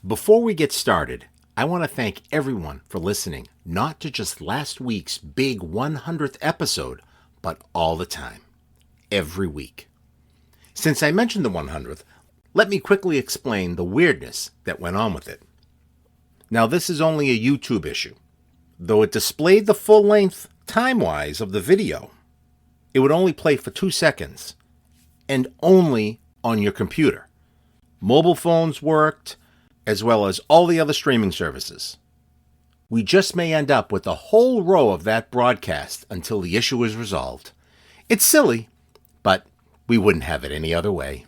Before we get started, I want to thank everyone for listening, not to just last week's big 100th episode, but all the time, every week. Since I mentioned the 100th, let me quickly explain the weirdness that went on with it. Now, this is only a YouTube issue. Though it displayed the full length, time-wise, of the video, it would only play for 2 seconds, and only on your computer. Mobile phones worked, as well as all the other streaming services. We just may end up with a whole row of that broadcast until the issue is resolved. It's silly, but we wouldn't have it any other way.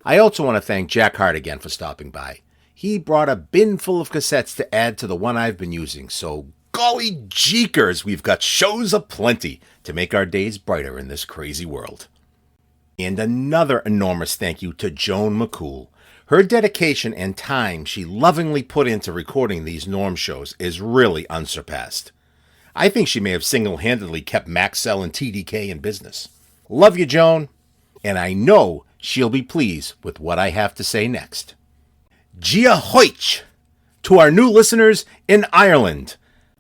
I also want to thank Jack Hart again for stopping by. He brought a bin full of cassettes to add to the one I've been using, so golly jeekers, we've got shows aplenty to make our days brighter in this crazy world. And another enormous thank you to Joan McCool. Her dedication and time she lovingly put into recording these Norm shows is really unsurpassed. I think she may have single-handedly kept Maxell and TDK in business. Love you, Joan, and I know she'll be pleased with what I have to say next. Gia Hoich! To our new listeners in Ireland,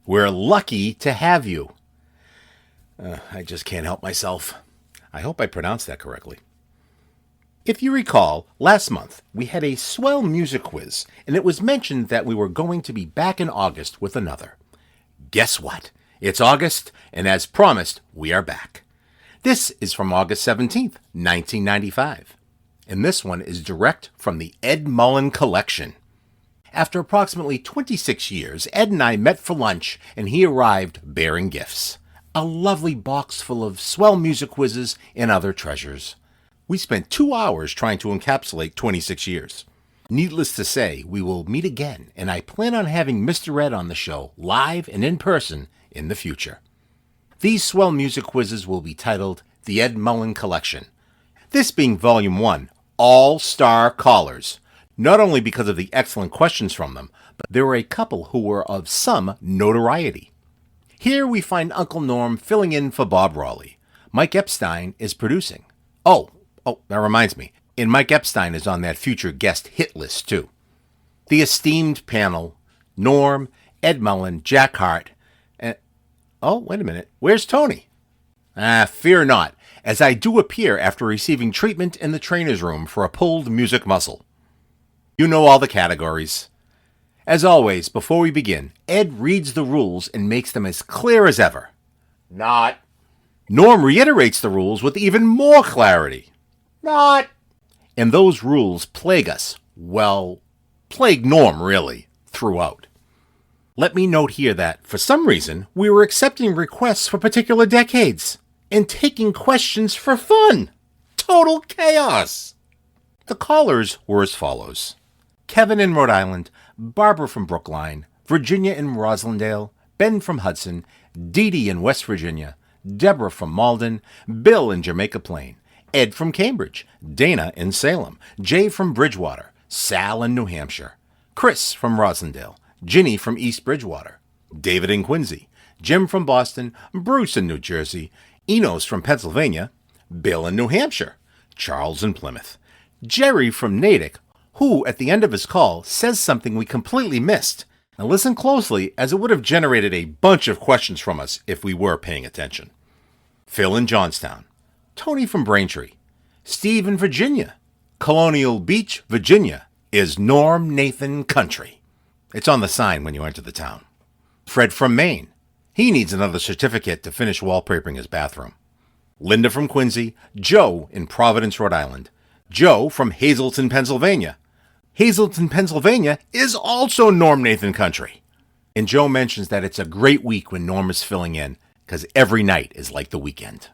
we're lucky to have you. I just can't help myself. I hope I pronounced that correctly. If you recall, last month we had a swell music quiz, and it was mentioned that we were going to be back in August with another. Guess what? It's August, and as promised, we are back. This is from August 17th, 1995, and this one is direct from the Ed Mullen collection. After approximately 26 years, Ed and I met for lunch, and he arrived bearing gifts. A lovely box full of swell music quizzes and other treasures. We spent 2 hours trying to encapsulate 26 years. Needless to say, we will meet again, and I plan on having Mr. Ed on the show, live and in person, in the future. These swell music quizzes will be titled The Ed Mullen Collection. This being Volume 1, All-Star Callers. Not only because of the excellent questions from them, but there were a couple who were of some notoriety. Here we find Uncle Norm filling in for Bob Raleigh. Mike Epstein is producing. Oh, that reminds me. And Mike Epstein is on that future guest hit list, too. The esteemed panel, Norm, Ed Mullen, Jack Hart, and... Oh, wait a minute. Where's Tony? Fear not, as I do appear after receiving treatment in the trainer's room for a pulled music muscle. You know all the categories. As always, before we begin, Ed reads the rules and makes them as clear as ever. Not. Norm reiterates the rules with even more clarity. Not. And those rules plague us, well, plague Norm, really, throughout. Let me note here that, for some reason, we were accepting requests for particular decades and taking questions for fun. Total chaos. The callers were as follows. Kevin in Rhode Island, Barbara from Brookline, Virginia in Roslindale, Ben from Hudson, Dee Dee in West Virginia, Deborah from Malden, Bill in Jamaica Plain, Ed from Cambridge, Dana in Salem, Jay from Bridgewater, Sal in New Hampshire, Chris from Roslindale, Ginny from East Bridgewater, David in Quincy, Jim from Boston, Bruce in New Jersey, Enos from Pennsylvania, Bill in New Hampshire, Charles in Plymouth, Jerry from Natick, who, at the end of his call, says something we completely missed. Now listen closely, as it would have generated a bunch of questions from us if we were paying attention. Phil in Johnstown, Tony from Braintree, Steve in Virginia, Colonial Beach, Virginia, is Norm Nathan country. It's on the sign when you enter the town. Fred from Maine, he needs another certificate to finish wallpapering his bathroom. Linda from Quincy, Joe in Providence, Rhode Island, Joe from Hazleton, Pennsylvania. Hazleton, Pennsylvania is also Norm Nathan country. And Joe mentions that it's a great week when Norm is filling in, because every night is like the weekend.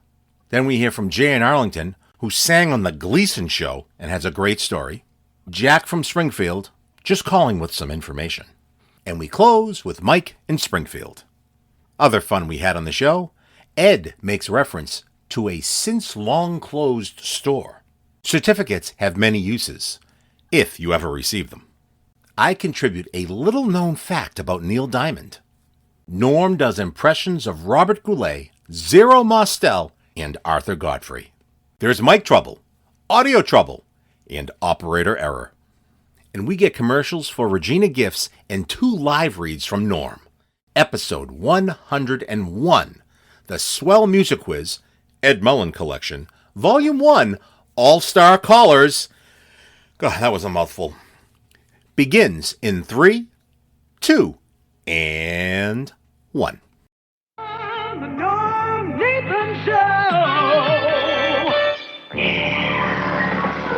Then we hear from Jay in Arlington, who sang on the Gleason Show and has a great story. Jack from Springfield, just calling with some information. And we close with Mike in Springfield. Other fun we had on the show, Ed makes reference to a since long closed store. Certificates have many uses, if you ever receive them. I contribute a little known fact about Neil Diamond. Norm does impressions of Robert Goulet, Zero Mostel, and Arthur Godfrey. There's mic trouble, audio trouble, and operator error. and we get commercials for Regina gifts and 2 live reads from Norm. Episode 101, The Swell Music Quiz, Ed Mullen Collection, Volume 1, All-Star Callers. God, that was a mouthful. Begins in 3, 2, and 1. The Norm Nathan Show.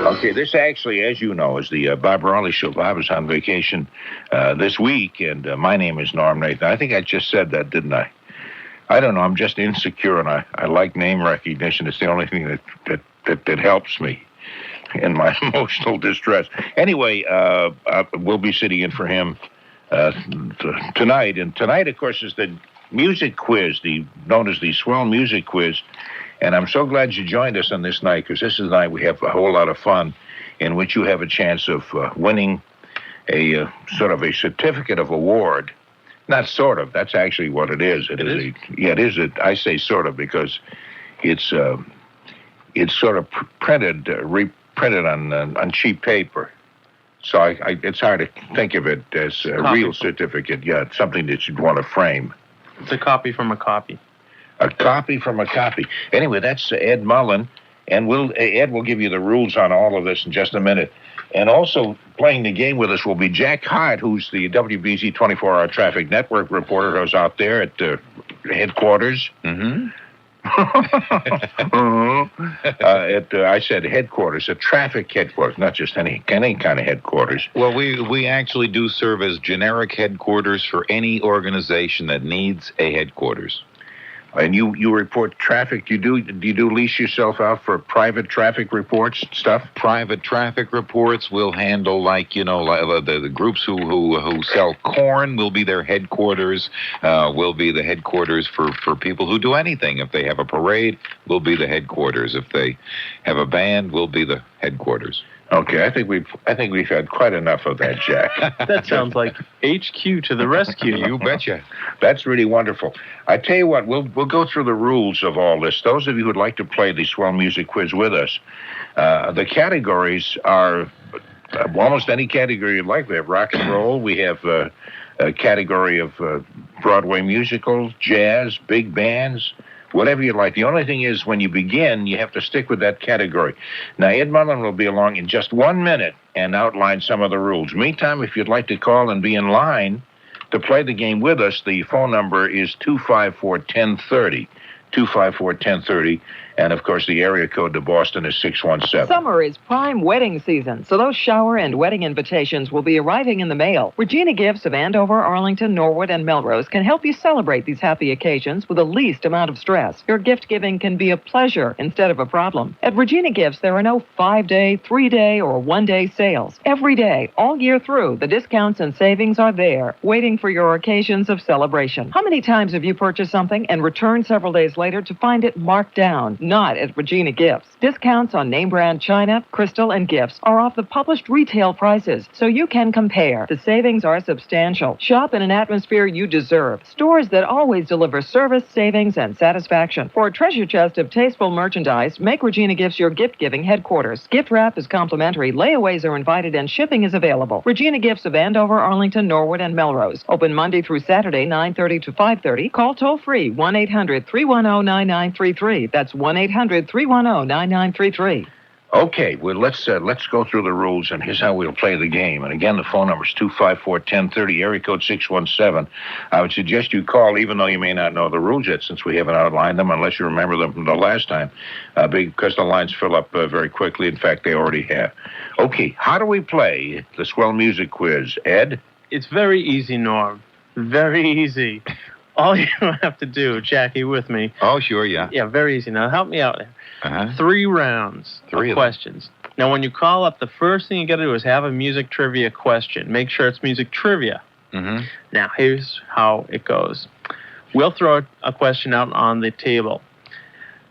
Okay, this actually, as you know, is the Bob Raleigh Show. Bob is on vacation this week, and my name is Norm Nathan. I think I just said that, didn't I? I don't know. I'm just insecure, and I like name recognition. It's the only thing that helps me in my emotional distress. Anyway, we'll be sitting in for him tonight. And tonight, of course, is the music quiz, known as the Swell Music Quiz. And I'm so glad you joined us on this night, because this is the night we have a whole lot of fun, in which you have a chance of winning a sort of a certificate of award. Not sort of. That's actually what it is. It is. I say sort of because it's sort of reprinted on cheap paper. So it's hard to think of it as a real certificate. Yeah, it's something that you'd want to frame. It's a copy from a copy. A copy from a copy. Anyway, that's Ed Mullen, and Ed will give you the rules on all of this in just a minute. And also playing the game with us will be Jack Hart, who's the WBZ 24-hour traffic network reporter who's out there at headquarters. Mm-hmm. I said headquarters, a traffic headquarters, not just any kind of headquarters. Well, we actually do serve as generic headquarters for any organization that needs a headquarters. And you report traffic. Do you lease yourself out for private traffic reports stuff? Private traffic reports we'll handle, like the groups who sell corn will be their headquarters. Will be the headquarters for people who do anything. If they have a parade, we'll be the headquarters. If they have a band, we'll be the headquarters. Okay, I think we've had quite enough of that, Jack. That sounds like HQ to the rescue. You betcha. That's really wonderful. I tell you what, we'll go through the rules of all this. Those of you who'd like to play the Swell Music Quiz with us, the categories are almost any category you'd like. We have rock and roll. We have a category of Broadway musicals, jazz, big bands, whatever you like. The only thing is, when you begin, you have to stick with that category. Now, Ed Mullen will be along in just 1 minute and outline some of the rules. Meantime, if you'd like to call and be in line to play the game with us, the phone number is 254-1030. 254-1030. And, of course, the area code to Boston is 617. Summer is prime wedding season, so those shower and wedding invitations will be arriving in the mail. Regina Gifts of Andover, Arlington, Norwood, and Melrose can help you celebrate these happy occasions with the least amount of stress. Your gift giving can be a pleasure instead of a problem. At Regina Gifts, there are no 5-day, 3-day, or 1-day sales. Every day, all year through, the discounts and savings are there, waiting for your occasions of celebration. How many times have you purchased something and returned several days later to find it marked down? Not at Regina Gifts. Discounts on name brand china, crystal, and gifts are off the published retail prices, so you can compare. The savings are substantial. Shop in an atmosphere you deserve. Stores that always deliver service, savings, and satisfaction. For a treasure chest of tasteful merchandise, make Regina Gifts your gift-giving headquarters. Gift wrap is complimentary, layaways are invited, and shipping is available. Regina Gifts of Andover, Arlington, Norwood, and Melrose. Open Monday through Saturday, 9:30 to 5:30. Call toll-free, 1-800-310-9933. That's 1-800-310-9933. Okay, well, let's go through the rules, and here's how we'll play the game. And again, the phone number is 254-1030, area code 617. I would suggest you call, even though you may not know the rules yet, since we haven't outlined them, unless you remember them from the last time, because the lines fill up very quickly. In fact, they already have. Okay, how do we play the Swell Music Quiz, Ed? It's very easy, Norm. Very easy. All you have to do, Jackie, with me. Oh, sure, yeah. Yeah, very easy. Now, help me out. 3 rounds of questions. Now, when you call up, the first thing you got to do is have a music trivia question. Make sure it's music trivia. Mm-hmm. Now, here's how it goes. We'll throw a question out on the table.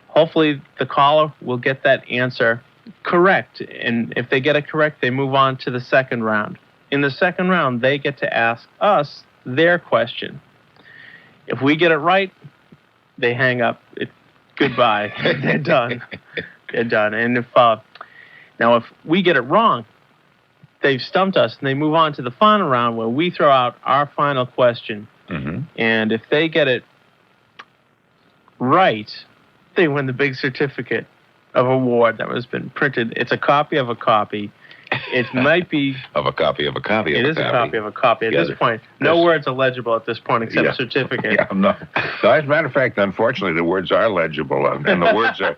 Hopefully, the caller will get that answer correct. And if they get it correct, they move on to the second round. In the second round, they get to ask us their question. If we get it right, they hang up. Goodbye. They're done. They're done. And if we get it wrong, they've stumped us, and they move on to the final round where we throw out our final question. And if they get it right, they win the big certificate of award that has been printed. It's a copy of a copy. It might be... Of a copy of a copy of a copy. It is a copy of a copy at this point. No words are legible at this point except certificate. Yeah, no. As a matter of fact, unfortunately, the words are legible, and the words are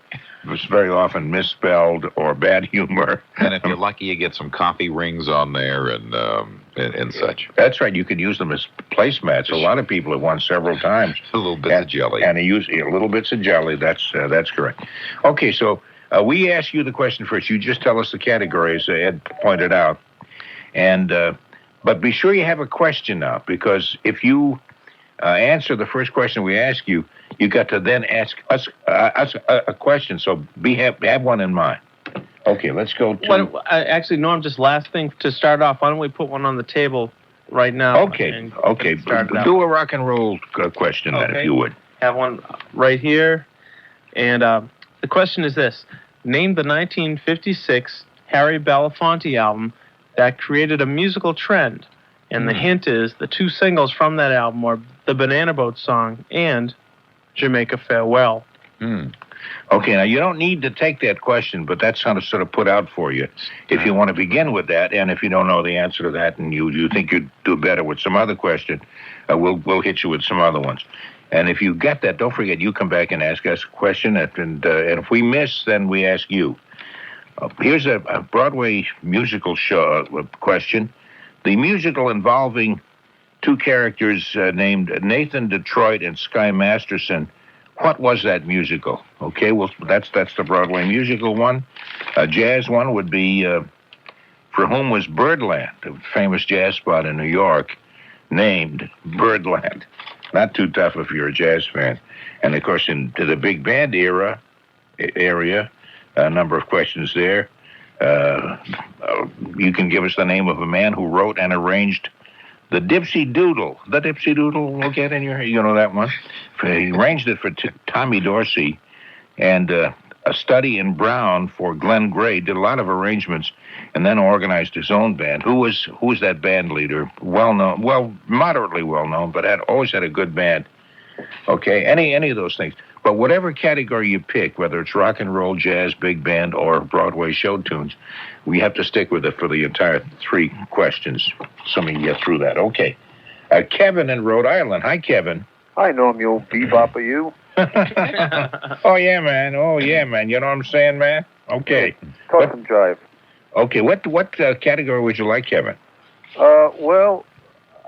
very often misspelled or bad humor. And if you're lucky, you get some coffee rings on there and such. That's right. You could use them as placemats. A lot of people have won several times. A little bit of jelly. And they use little bits of jelly. That's correct. Okay, so we ask you the question first. You just tell us the category, as Ed pointed out. And but be sure you have a question now, because if you answer the first question we ask you, you got to then ask us a question. So have one in mind. Okay, let's go to... actually, Norm, just last thing to start off, why don't we put one on the table right now? Okay. Do a rock and roll question then, if you would. Have one right here. And the question is this. Name the 1956 Harry Belafonte album that created a musical trend. And the hint is the two singles from that album are The Banana Boat Song and Jamaica Farewell. Okay, now you don't need to take that question, but that's sort of put out for you. If you want to begin with that, and if you don't know the answer to that, and you think you'd do better with some other question, we'll hit you with some other ones. And if you get that, don't forget, you come back and ask us a question, and if we miss, then we ask you. Here's a Broadway musical show question. The musical involving two characters named Nathan Detroit and Sky Masterson. What was that musical? Okay, well, that's the Broadway musical one. A jazz one would be For Whom Was Birdland, a famous jazz spot in New York named Birdland. Not too tough if you're a jazz fan. And, of course, into the big band area, a number of questions there. You can give us the name of a man who wrote and arranged the Dipsy Doodle. The Dipsy Doodle will get in your... You know that one? He arranged it for Tommy Dorsey, and a study in Brown for Glenn Gray. Did a lot of arrangements, and then organized his own band. Who was that band leader? Moderately well known, but always had a good band. Okay, any of those things. But whatever category you pick, whether it's rock and roll, jazz, big band, or Broadway show tunes, we have to stick with it for the entire three questions, assuming you get through that. Okay. Kevin in Rhode Island. Hi, Kevin. Hi, Norm. You old bebop, are you? Oh, yeah, man. You know what I'm saying, man? Okay. Talk some jive. Okay, what category would you like, Kevin? Well,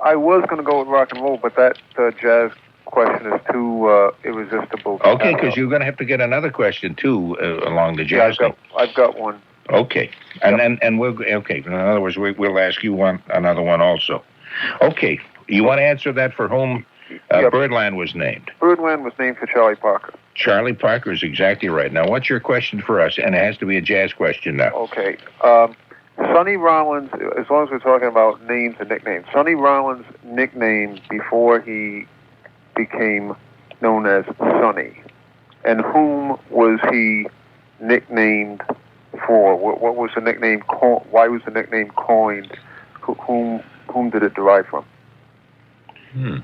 I was going to go with rock and roll, but that jazz question is too irresistible. Okay, because you're going to have to get another question, too, along the jazz thing. I've got one. Okay. And we'll... Okay, in other words, we'll ask you another one also. Okay. You want to answer that for whom Birdland was named? Birdland was named for Charlie Parker. Charlie Parker is exactly right. Now, what's your question for us? And it has to be a jazz question now. Okay. Sonny Rollins, as long as we're talking about names and nicknames, Sonny Rollins' nickname before he became known as Sonny, and whom was he nicknamed for? What was the nickname? Why was the nickname coined? Whom did it derive from?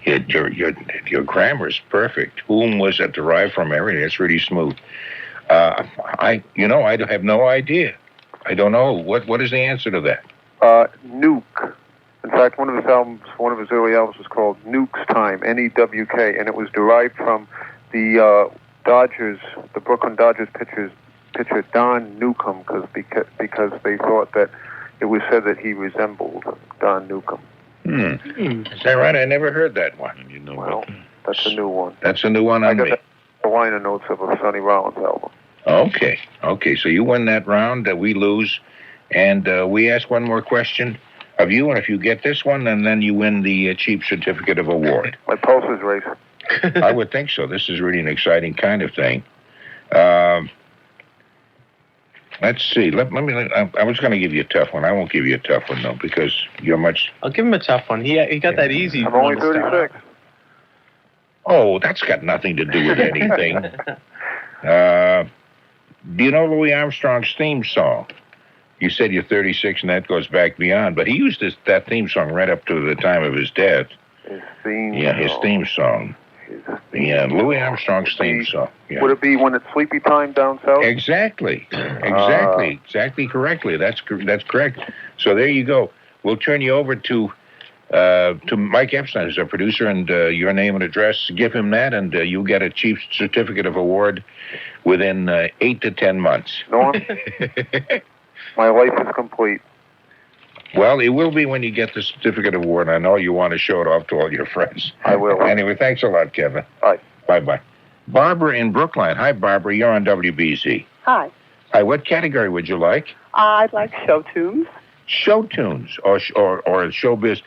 Your grammar is perfect. Whom was it derived from? Everything. It's really smooth. I have no idea. I don't know. What is the answer to that? Nuke. In fact, one of his early albums was called Nuke's Time, N-E-W-K, and it was derived from the Brooklyn Dodgers pitcher Don Newcomb, because they thought that it was said that he resembled Don Newcomb. Is that right? I never heard that one. That's a new one. That's a new one on me. I got the liner notes of a Sonny Rollins album. Okay, so you win that round, we lose, and we ask one more question of you, and if you get this one, and then you win the cheap certificate of award. My pulse is racing. I would think so. This is really an exciting kind of thing. Let's see. I was going to give you a tough one. I won't give you a tough one, though, because you're much... I'll give him a tough one. He got that easy. I'm only 36. Oh, that's got nothing to do with anything. Do you know Louis Armstrong's theme song? You said you're 36, and that goes back beyond. But he used that theme song right up to the time of his death. His theme his theme song. Louis Armstrong's theme song. Yeah. Would it be When It's Sleepy Time Down South? Exactly correctly. That's correct. So there you go. We'll turn you over to Mike Epstein, who's our producer, and your name and address. Give him that, and you'll get a Chief Certificate of Award within 8 to 10 months. Norm, my life is complete. Well, it will be when you get the certificate of award. I know you want to show it off to all your friends. I will. Anyway, thanks a lot, Kevin. Bye. Bye-bye. Barbara in Brookline. Hi, Barbara. You're on WBZ. Hi. Hi, what category would you like? I'd like show tunes. Show tunes or showbiz.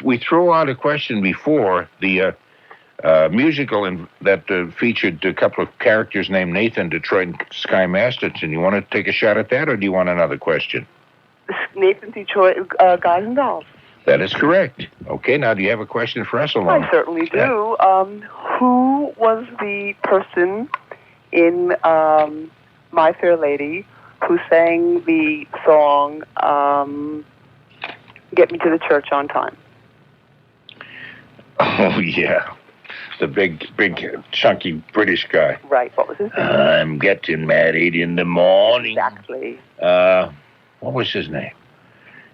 We threw out a question before, the musical that featured a couple of characters named Nathan, Detroit, and Sky Masterson. You want to take a shot at that, or do you want another question? Nathan Detroit, Guys and Dolls. That is correct. Okay, now do you have a question for us along? I certainly do. Who was the person in My Fair Lady who sang the song Get Me to the Church on Time? Oh, yeah. The big, chunky British guy. Right. What was his name? I'm getting married in the morning. Exactly. What was his name?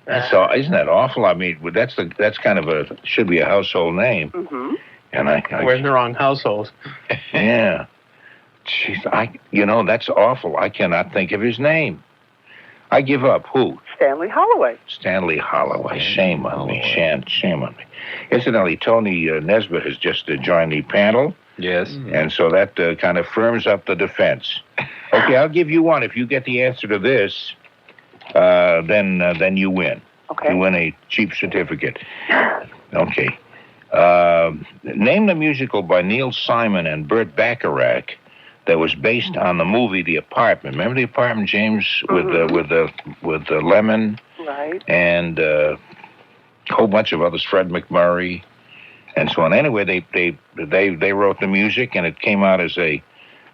That's all. Isn't that awful? I mean, that's kind of should be a household name. Mm-hmm. And we're in the wrong household. Yeah. Jeez, that's awful. I cannot think of his name. I give up. Who? Stanley Holloway. Stanley Holloway. Shame on me. Shame on me. Incidentally, Tony Nesbitt has just joined the panel. Yes. And so that kind of firms up the defense. Okay, I'll give you one. If you get the answer to this, then you win. Okay. You win a cheap certificate. Okay. Name the musical by Neil Simon and Burt Bacharach that was based on the movie The Apartment. Remember The Apartment, James, with Lemon, right, and a whole bunch of others, Fred McMurray, and so on. Anyway, they wrote the music, and it came out as a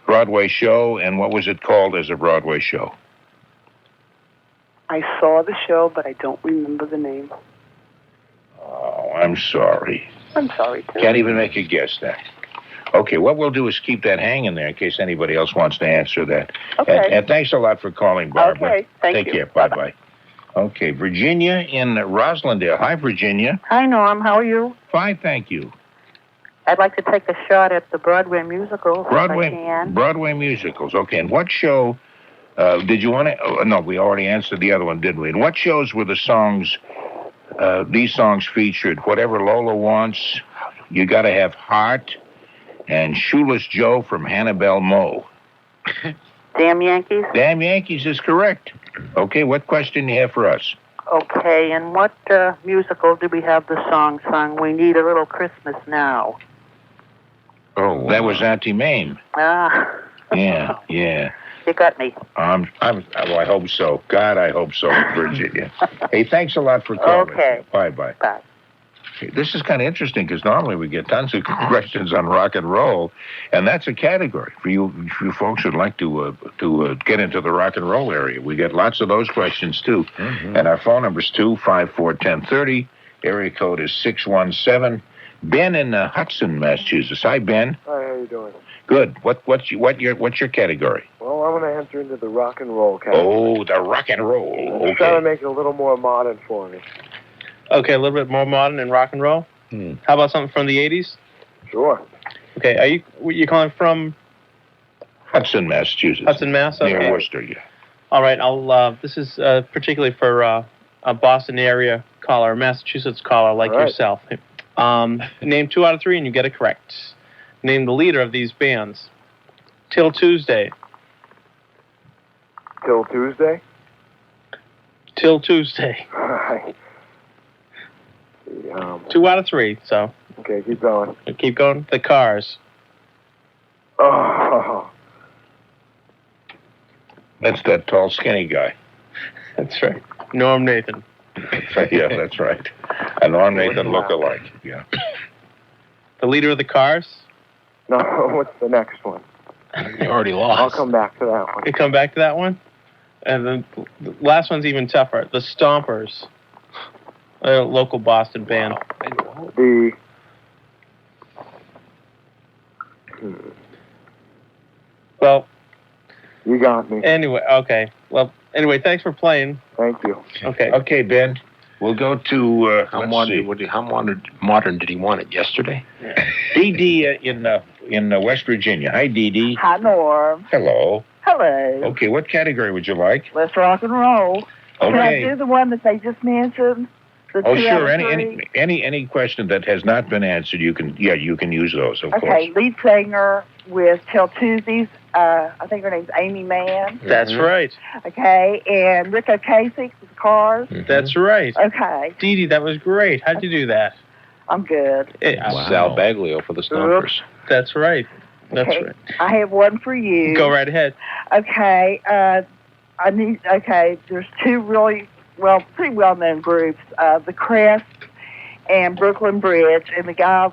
Broadway show. And what was it called as a Broadway show? I saw the show, but I don't remember the name. Oh, I'm sorry. I'm sorry, too. Can't even make a guess then. Okay, what we'll do is keep that hanging there in case anybody else wants to answer that. Okay. And thanks a lot for calling, Barbara. Okay, thank you. Take care. Bye-bye. Okay, Virginia in Roslindale. Hi, Virginia. Hi, Norm. How are you? Fine, thank you. I'd like to take a shot at the Broadway musicals, if I can. Broadway musicals. Okay, and what show did you want to... no, we already answered the other one, didn't we? And what shows were the songs... these songs featured? Whatever Lola Wants, You Gotta Have Heart, and Shoeless Joe from Hannibal Moe. Damn Yankees? Damn Yankees is correct. Okay, what question do you have for us? Okay, and what musical do we have the song sung, We Need a Little Christmas Now? Oh, that was Auntie Mame. Ah. Yeah. You got me. I hope so. God, I hope so, Virginia. Hey, thanks a lot for calling. Okay. Bye-bye. Bye. This is kind of interesting because normally we get tons of questions on rock and roll, and that's a category for you folks who'd like to get into the rock and roll area. We get lots of those questions too, and our phone number is 254-1030. Area code is 617. Ben in Hudson, Massachusetts. Hi, Ben. Hi, how you doing? Good. What's your category? Well, I want to enter into the rock and roll category. Oh, the rock and roll. Okay. Try to make it a little more modern for me. Okay, a little bit more modern and rock and roll. How about something from the 80s? Sure. Okay, you calling from? Hudson, Massachusetts. Hudson, Mass. Okay. Near Worcester, yeah. All right, this is particularly for a Boston area caller, a Massachusetts caller like yourself. Name 2 out of 3 and you get it correct. Name the leader of these bands. Till Tuesday. Till Tuesday? Till Tuesday. All right. 2 out of 3, so. Okay, keep going. Keep going. The Cars. Oh. That's that tall, skinny guy. That's right. Norm Nathan. Yeah, that's right. A Norm Nathan look-alike. Yeah. The leader of the Cars? No, what's the next one? You already lost. I'll come back to that one. You come back to that one? And then the last one's even tougher. The Stompers, a local Boston band. The Well, you got me. anyway, okay. Well, anyway, thanks for playing. Thank you. Okay. Okay, Ben. We'll go to How let's see. modern did he want it yesterday? Dee Dee in West Virginia. Hi, Dee Dee. Hi, Norm. Hello. Hello. Okay, what category would you like? Let's rock and roll. Can I do Okay. the one that they just mentioned? The Oh, 2 out sure. of Any 3? question that has not been answered, you can use those, of Okay, course. lead singer with Till Tuesdays. I think her name's Amy Mann. That's right. Okay, and Rick Ocasek with the Cars. That's right. Okay, Dee Dee, that was great. How'd you do that? I'm good. Sal Baglio for the Stompers. That's right. That's Okay. right. I have one for you. Go right ahead. Okay, there's two pretty well-known groups, The Crest and Brooklyn Bridge, and the guy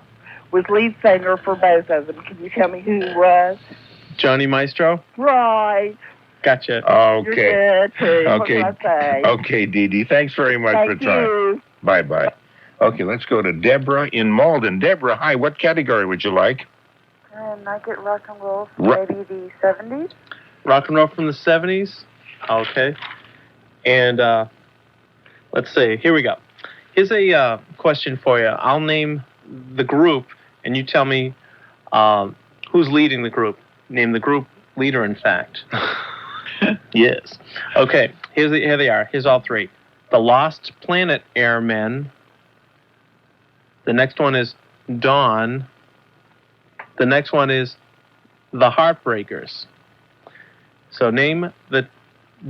was lead singer for both of them. Can you tell me who he was? Johnny Maestro? Right. Gotcha. Okay. You're good, too. Okay. What can I say? Okay, Dee Dee. Thanks very much for Thank trying. you. Bye-bye. Okay, let's go to Deborah in Malden. Deborah, hi. What category would you like? And I get rock and roll Ro- from maybe the 70s. Rock and roll from the 70s? Okay. And let's see. Here we go. Here's a question for you. I'll name the group, and you tell me who's leading the group. Name the group leader, in fact. Yes. Okay. Here they are. Here's all three. The Lost Planet Airmen. The next one is Dawn. The next one is the Heartbreakers. So name the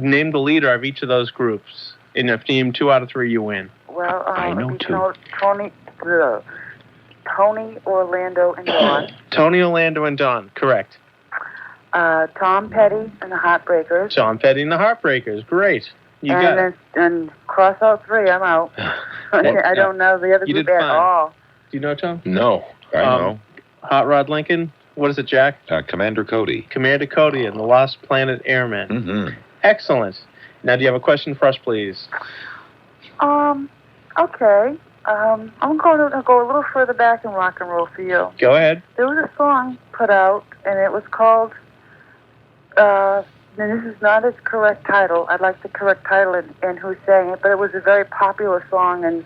leader of each of those groups. And if you name 2 out of 3, you win. Well, I know two. Tony, Orlando, and Dawn. Tony, Orlando, and Dawn. Correct. Tom Petty and the Heartbreakers. Tom Petty and the Heartbreakers. Great. You got it. And cross out 3, I'm out. I don't know the other You group did at fine. all. Do you know Tom? No. I know. Hot Rod Lincoln. What is it, Jack? Commander Cody. Commander Cody and the Lost Planet Airmen. Mm-hmm. Excellent. Now, do you have a question for us, please? Okay. I'm going to go a little further back in rock and roll for you. Go ahead. There was a song put out, and it was called, and this is not its correct title. I'd like the correct title and who sang it, but it was a very popular song in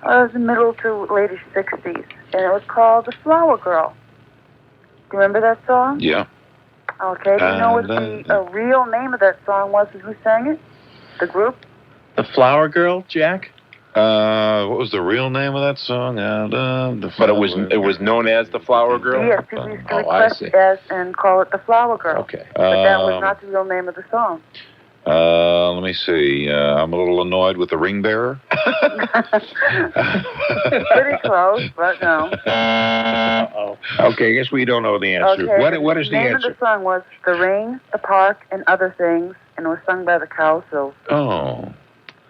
the middle to late 60s, and it was called The Flower Girl. Do you remember that song? Yeah. Okay, do you know what the real name of that song was and who sang it? The group? The Flower Girl, Jack? What was the real name of that song? But it was known as the Flower Girl? Yes, people used to I request see. it as and call it The Flower Girl. Okay. But that was not the real name of the song. Let me see. I'm a little annoyed with the ring bearer. Pretty close, but no. Uh-oh. Okay, I guess we don't know the answer. Okay, What is the name answer? of the song was The Rain, the Park, and Other Things, and it was sung by the Cowsills. Oh.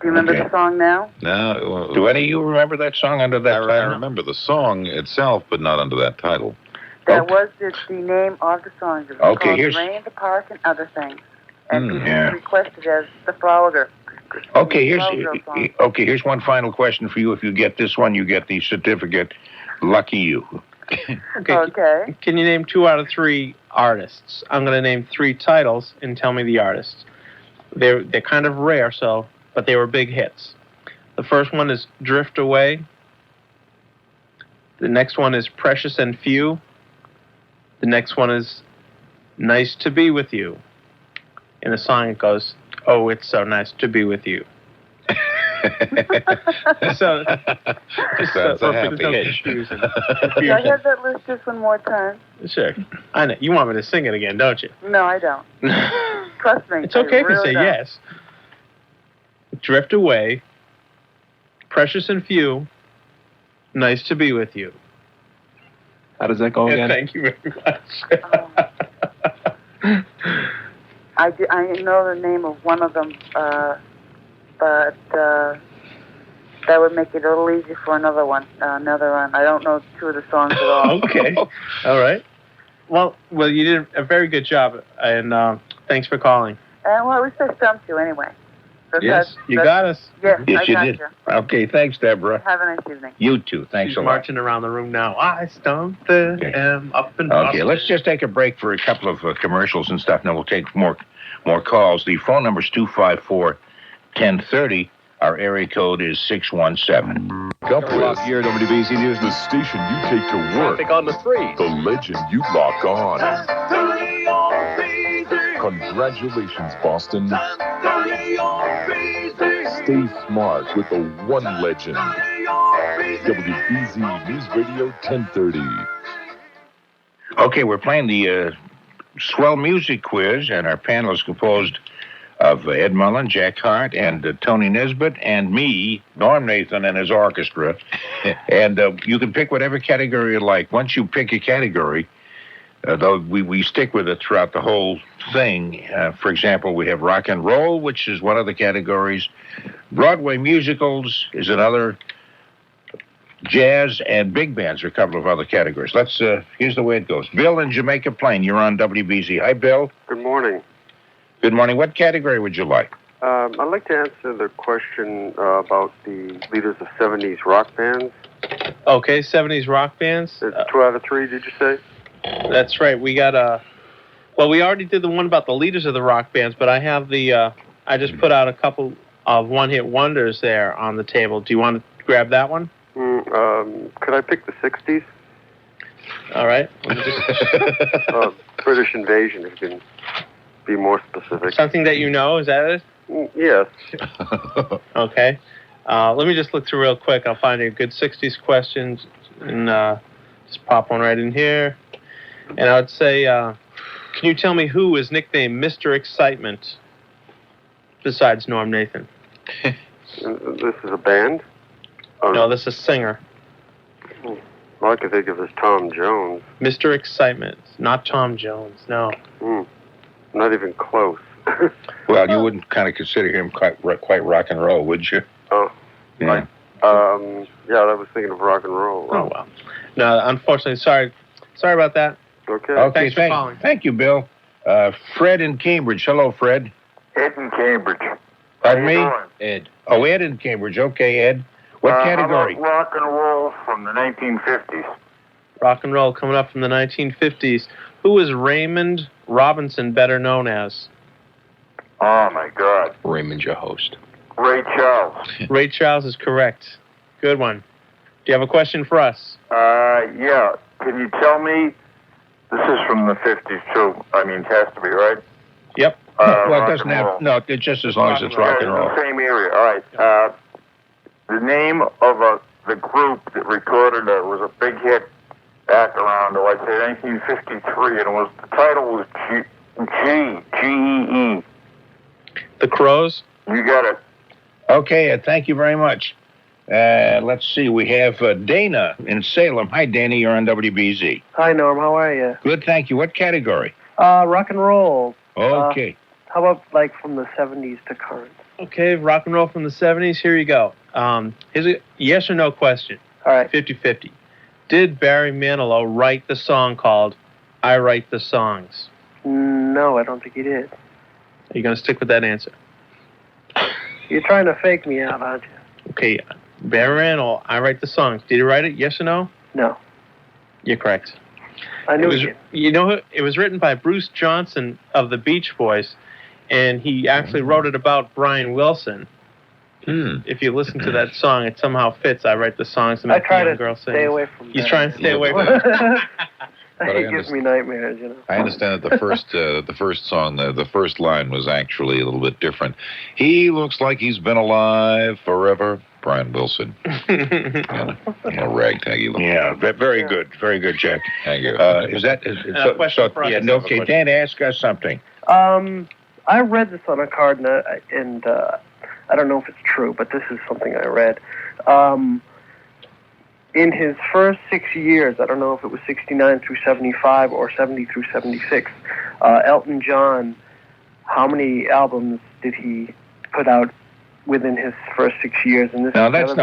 Do you remember Okay. the song now? No. Do any of you remember that song under that I title? remember the song itself, but not under that title. That Okay. was the name of the song. It was Okay, called here's- The Rain, the Park, and Other Things. And people yeah. requested as The Flower Girl. Okay, Flower Girl song. here's one final question for you. If you get this one, you get the certificate. Lucky you. Okay. Can you name 2 out of 3 artists? I'm going to name 3 titles and tell me the artists. They're kind of rare, but they were big hits. The first one is Drift Away. The next one is Precious and Few. The next one is Nice to Be With You. In the song it goes, "Oh, it's so nice to be with you." So, That's a happy hitch. Can I have that list just one more time? Sure. I know. You want me to sing it again, don't you? No, I don't. Trust me. It's okay I if you really say don't. yes. Drift Away, Precious and Few, Nice to Be With You. How does that go Yeah, again? thank you very much. I know the name of one of them, but that would make it a little easy for another one. I don't know 2 of the songs at all. Okay. All right. Well, you did a very good job, and thanks for calling. well, at least I stumped you anyway. Yes, you got us. Yes, Yes, I you got did. you. Okay, thanks, Deborah. Have a nice evening. You too. Thanks She's a lot. marching around the room now. I stumped the M up and up. Okay, let's just take a break for a couple of commercials and stuff, and then we'll take more calls. The phone number is 254-1030. Our area code is 617. Up with here, WBZ News, the station you take to work. Traffic on the 3. The legend you lock on. Congratulations, Boston. Stay smart with the one legend. WBZ News Radio 1030. Okay, we're playing the Swell Music Quiz, and our panel is composed of Ed Mullen, Jack Hart, and Tony Nesbitt, and me, Norm Nathan, and his orchestra. And you can pick whatever category you like. Once you pick a category, though we stick with it throughout the whole thing. For example, we have rock and roll, which is one of the categories. Broadway musicals is another. Jazz and big bands are a couple of other categories. Here's the way it goes. Bill in Jamaica Plain, you're on WBZ. Hi, Bill. Good morning. Good morning. What category would you like? I'd like to answer the question about the leaders of 70s rock bands. Okay, 70s rock bands. It's 2 out of 3, did you say? That's right. We got well, we already did the one about the leaders of the rock bands, but I have I just put out a couple of one-hit wonders there on the table. Do you want to grab that one? Could I pick the 60s? All right. British Invasion, if you can be more specific. Something that you know, is that it? Yes. Okay. Let me just look through real quick. I'll find a good 60s questions and just pop one right in here. And I would say, can you tell me who is nicknamed Mr. Excitement besides Norm Nathan? This is a band? No, this is a singer. All I can think of is Tom Jones. Mr. Excitement, not Tom Jones, no. Not even close. Well, you wouldn't kind of consider him quite rock and roll, would you? Oh. Yeah. Yeah, I was thinking of rock and roll. Oh, well. No, unfortunately, sorry about that. Okay. Okay, Thanks for calling. Thank you, Bill. Fred in Cambridge. Hello, Fred. Ed in Cambridge. Pardon me? Ed. Oh, Ed in Cambridge. Okay, Ed. What category? How about rock and roll from the 1950s. Rock and roll coming up from the 1950s. Who is Raymond Robinson better known as? Oh, my God. Raymond, your host. Ray Charles. Ray Charles is correct. Good one. Do you have a question for us? Yeah. Can you tell me, this is from the 50s, too. I mean, it has to be, right? Yep. Well, it doesn't have. No, it's just as long as it's rock and roll. The same area. All right. The name of the group that recorded it was a big hit back around, I'd say 1953, and the title was G-E-E. The Crows? You got it. Okay, thank you very much. Let's see, we have Dana in Salem. Hi, Dana, you're on WBZ. Hi, Norm, how are you? Good, thank you. What category? Rock and roll. Okay. How about, like, from the 70s to current? Okay, rock and roll from the 70s. Here you go. Here's a yes or no question. All right. 50-50. Did Barry Manilow write the song called I Write the Songs? No, I don't think he did. Are you going to stick with that answer? You're trying to fake me out, aren't you? Okay, Barry Manilow, I Write the Songs. Did he write it, yes or no? No. You're correct. I knew it. You know, it was written by Bruce Johnson of the Beach Boys, and he actually wrote it about Brian Wilson. If you listen to that song, it somehow fits. I Write the Songs to make the young girl sing. Stay away from He's that. trying to stay away from it. It gives me nightmares, you know. I understand that the first song, the first line was actually a little bit different. He looks like he's been alive forever. Brian Wilson. Ragtaggy look. Yeah, very good. Very good, Jack. Thank you. Is that... question for us. Yeah, okay, Dan, ask us something. I read this on a card, and I don't know if it's true, but this is something I read. In his first 6 years, I don't know if it was 69 through 75 or 70 through 76, Elton John, how many albums did he put out within his first 6 years? And this Now, that's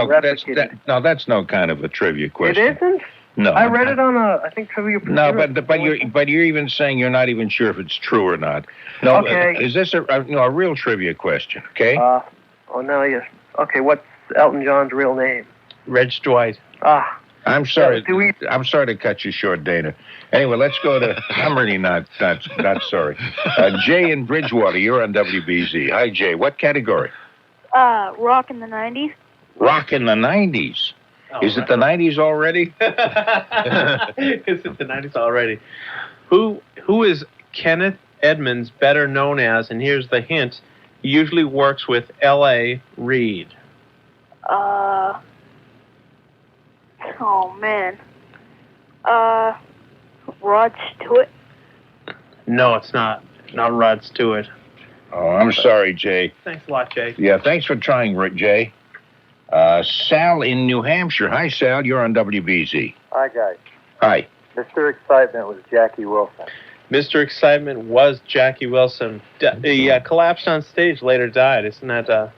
no kind of a trivia question. It isn't? No. I read it on I think Trivia. No, but you're even saying you're not even sure if it's true or not. No. Okay. Is this a real trivia question? Okay. No, yes. Okay, what's Elton John's real name? Reg Dwight. I'm sorry. I'm sorry to cut you short, Dana. Anyway, let's go to. I'm really not sorry. Jay in Bridgewater, you're on WBZ. Hi, Jay. What category? Rock in the 90s. Rock in the 90s. Is it the 90s already? Is it the 90s already? Who is Kenneth Edmonds better known as? And here's the hint: he usually works with L.A. Reid. Oh man. Rod Stewart. No, it's not. Not Rod Stewart. Oh, I'm sorry, Jay. Thanks a lot, Jay. Yeah, thanks for trying, Jay. Sal in New Hampshire. Hi, Sal. You're on WBZ. Hi, guys. Hi. Mr. Excitement was Jackie Wilson. Mr. Excitement was Jackie Wilson. He collapsed on stage, later died. Isn't that,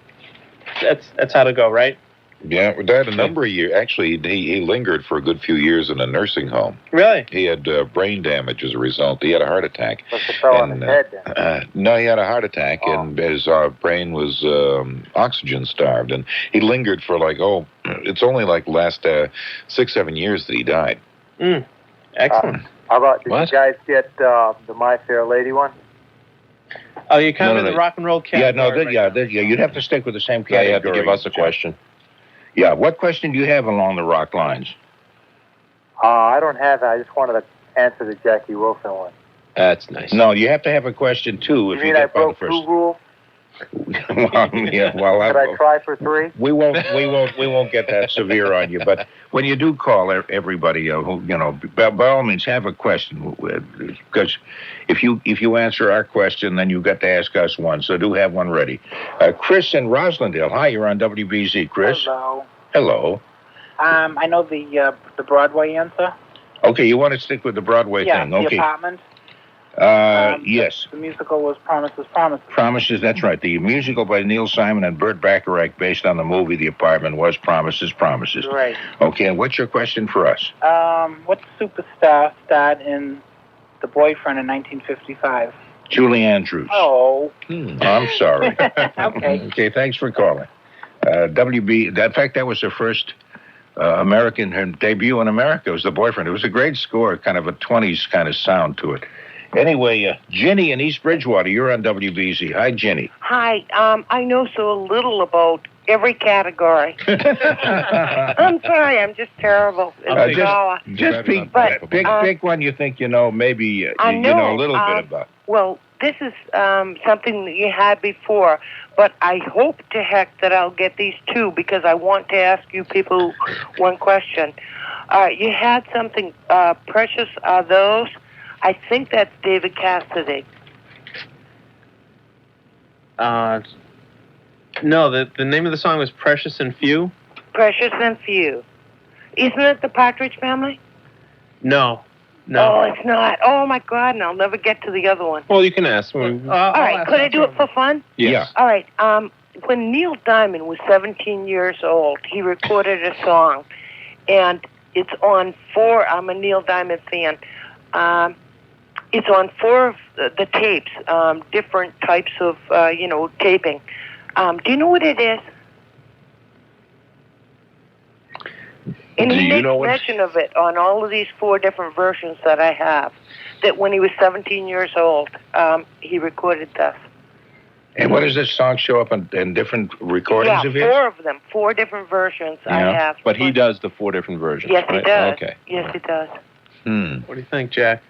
that's how to go, right? Yeah, we died a number of years. Actually, he lingered for a good few years in a nursing home. Really? He had brain damage as a result. He had a heart attack. Must have fell on his head then. No, he had a heart attack, and his brain was oxygen starved. And he lingered for it's only last 6-7 years that he died. Excellent. How about, did you guys get the My Fair Lady one? Oh, you're kind of in the rock and roll category. Yeah, you'd have to stick with the same category. Yeah, you have to give us a question. Yeah, what question do you have along the rock lines? I don't have it. I just wanted to answer the Jackie Wilson one. That's nice. No, you have to have a question, too. You mean I broke 2 rules? Yeah, well, Could I try for 3? We won't get that severe on you. But when you do call everybody, by all means, have a question. Because if you answer our question, then you've got to ask us one. So do have one ready. Chris in Roslindale. Hi, you're on WBZ, Chris. Hello. Hello. I know the Broadway answer. Okay, you want to stick with the Broadway thing? Okay. The Apartment. Yes. The musical was Promises, Promises. Promises, that's right. The musical by Neil Simon and Burt Bacharach, based on the movie The Apartment, was Promises, Promises. Right. Okay, and what's your question for us? What superstar starred in The Boyfriend in 1955? Julie Andrews. Oh. I'm sorry. Okay. Okay, thanks for calling. WB, in fact, that was her first her debut in America. It was The Boyfriend. It was a great score, kind of a 20s kind of sound to it. Anyway, Ginny in East Bridgewater, you're on WBZ. Hi, Ginny. Hi. I know so little about every category. I'm sorry. I'm just terrible. Just pick one you think maybe you know a little bit about. Well, this is something that you had before, but I hope to heck that I'll get these 2 because I want to ask you people one question. You had something, Precious Are Those? I think that's David Cassidy. No, the name of the song was Precious and Few. Precious and Few. Isn't it the Partridge Family? No. Oh, it's not. Oh, my God, and I'll never get to the other one. Well, you can ask. All right, could I do it for fun? Yeah. All right, when Neil Diamond was 17 years old, he recorded a song, and it's on 4, I'm a Neil Diamond fan, it's on 4 of the tapes, different types of, taping. Do you know what it is? And he makes mention of it on all of these 4 different versions that I have, that when he was 17 years old, he recorded this. And what does this song show up in different recordings of his? 4 of them, 4 different versions I have. But he does the 4 different versions, Yes, right? he does. Okay. Yes, he does. What do you think, Jack?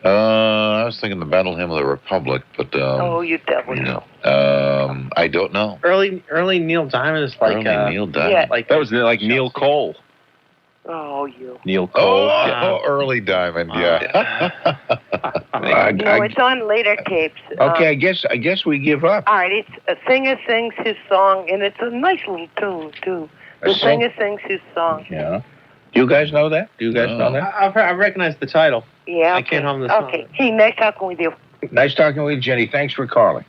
I was thinking the Battle Hymn of the Republic, but you devil. I don't know. Early Neil Diamond is like Neil Diamond. Yeah. That was like Neil Cole. Oh, you. Neil Cole. Early Diamond, yeah. No, it's on later tapes. Okay, I guess we give up. All right, it's a singer sings his song, and it's a nice little tune too. The singer sings his song. Yeah. Do you guys know that? I recognize the title. Yeah. I can't hum the song. Okay. Hey, nice talking with you. Nice talking with you, Jenny. Thanks for calling.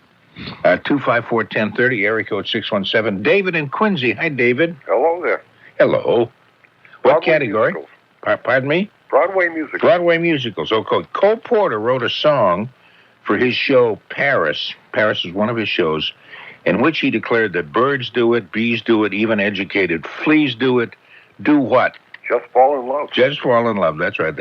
254-1030, area code 617. David in Quincy. Hi, David. Hello there. Hello. What category? Pardon me? Broadway musical. Broadway musicals. Okay. Cole Porter wrote a song for his show Paris. Paris is one of his shows, in which he declared that birds do it, bees do it, even educated fleas do it. Do what? Just Fall in Love. Just Fall in Love. That's right.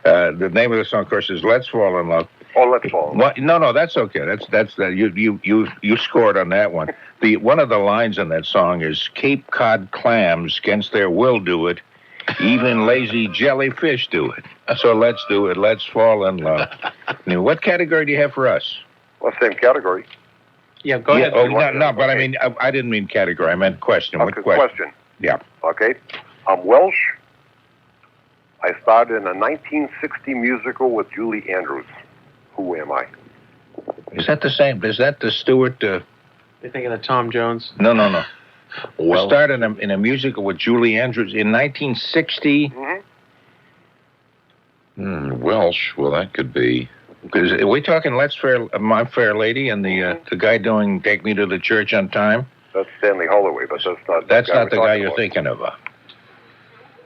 The name of the song, of course, is Let's Fall in Love. Oh, Let's Fall in Love. No, that's okay. That's you scored on that one. One of the lines in that song is Cape Cod clams against their will do it. Even lazy jellyfish do it. So let's do it. Let's fall in love. Now, what category do you have for us? Well, same category. Yeah, go ahead. Oh, no, but I mean, I didn't mean category. I meant question. What question? Yeah. Okay. I'm Welsh. I starred in a 1960 musical with Julie Andrews. Who am I? Is that the same? Is that the Stewart? You're thinking of Tom Jones? No. Well, I starred in a musical with Julie Andrews in 1960. Welsh. Well, that could be. Are we talking My Fair Lady and the guy doing Take Me to the Church on Time? That's Stanley Holloway, but that's not the guy you're thinking of.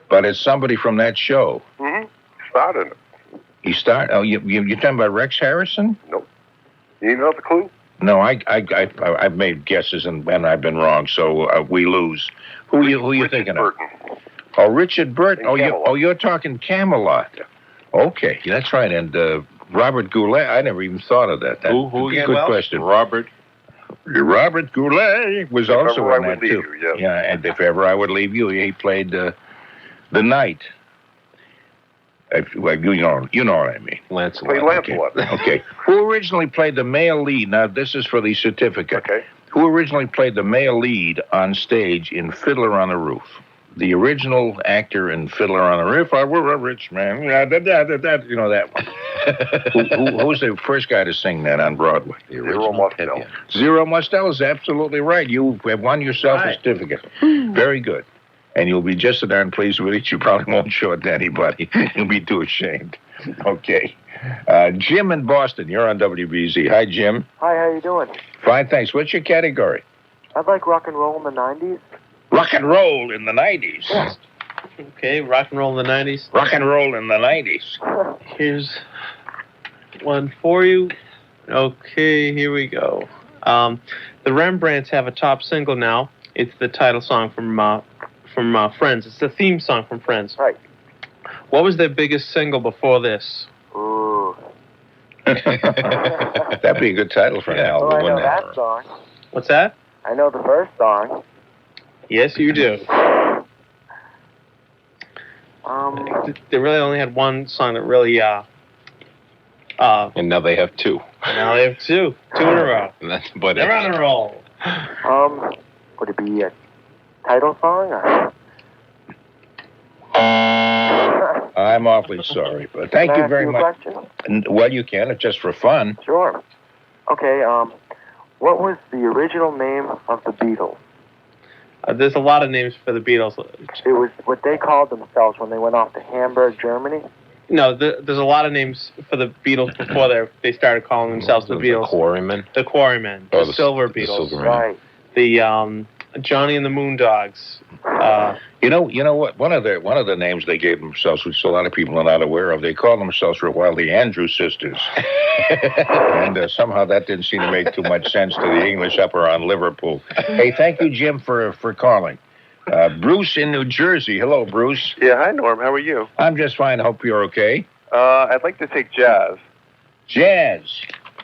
But it's somebody from that show. Started it. He started. Oh, you're talking about Rex Harrison? Nope. You need another clue? No, I've made guesses and I've been wrong, so we lose. Who are you thinking of? Oh, Richard Burton. You're talking Camelot. Yeah. Okay, that's right. And Robert Goulet. I never even thought of that. Who again? Good question. Robert Goulet was also in that too. Yeah, and If Ever I Would Leave You, he played the knight. Well, you know what I mean. Lancelot. Okay. Who originally played the male lead? Now, this is for the certificate. Okay. Who originally played the male lead on stage in Fiddler on the Roof? The original actor in Fiddler on the Roof. If I were a rich man. You know that one. Who's the first guy to sing that on Broadway? Zero Mostel. Zero Mostel is absolutely right. You have won yourself a certificate. Very good. And you'll be just so darn pleased with it, you probably won't show it to anybody. You'll be too ashamed. Okay. Jim in Boston, you're on WBZ. Hi, Jim. Hi, how you doing? Fine, thanks. What's your category? I'd like rock and roll in the 90s. Rock and roll in the 90s. Yes. Okay, rock and roll in the 90s. Rock and roll in the 90s. Here's one for you. Okay, here we go. The Rembrandts have a top single now. It's the title song from Friends. It's the theme song from Friends. Right. What was their biggest single before this? Ooh. That'd be a good title for an album, I know wouldn't it? that song. What's that? I know the first song. Yes, you do. They really only had one song that really, and now they have two. Now they have two. Two in a row. They're on a roll. Would it be a title song? Or? I'm awfully sorry, but thank you very much. Well, you can. It's just for fun. Sure. Okay, what was the original name of the Beatles? There's a lot of names for the Beatles. It was what they called themselves when they went off to Hamburg, Germany. No, there's a lot of names for the Beatles before they started calling themselves the Beatles. The Quarrymen. The Quarrymen. The Silver Beatles. Right. The Johnny and the Moondogs. You know what? One of the names they gave themselves, which a lot of people are not aware of, they called themselves for a while the Andrews Sisters, and somehow that didn't seem to make too much sense to the English up around Liverpool. Hey, thank you, Jim, for calling. Bruce in New Jersey. Hello, Bruce. Yeah, hi, Norm. How are you? I'm just fine. Hope you're okay. I'd like to take jazz. Jazz.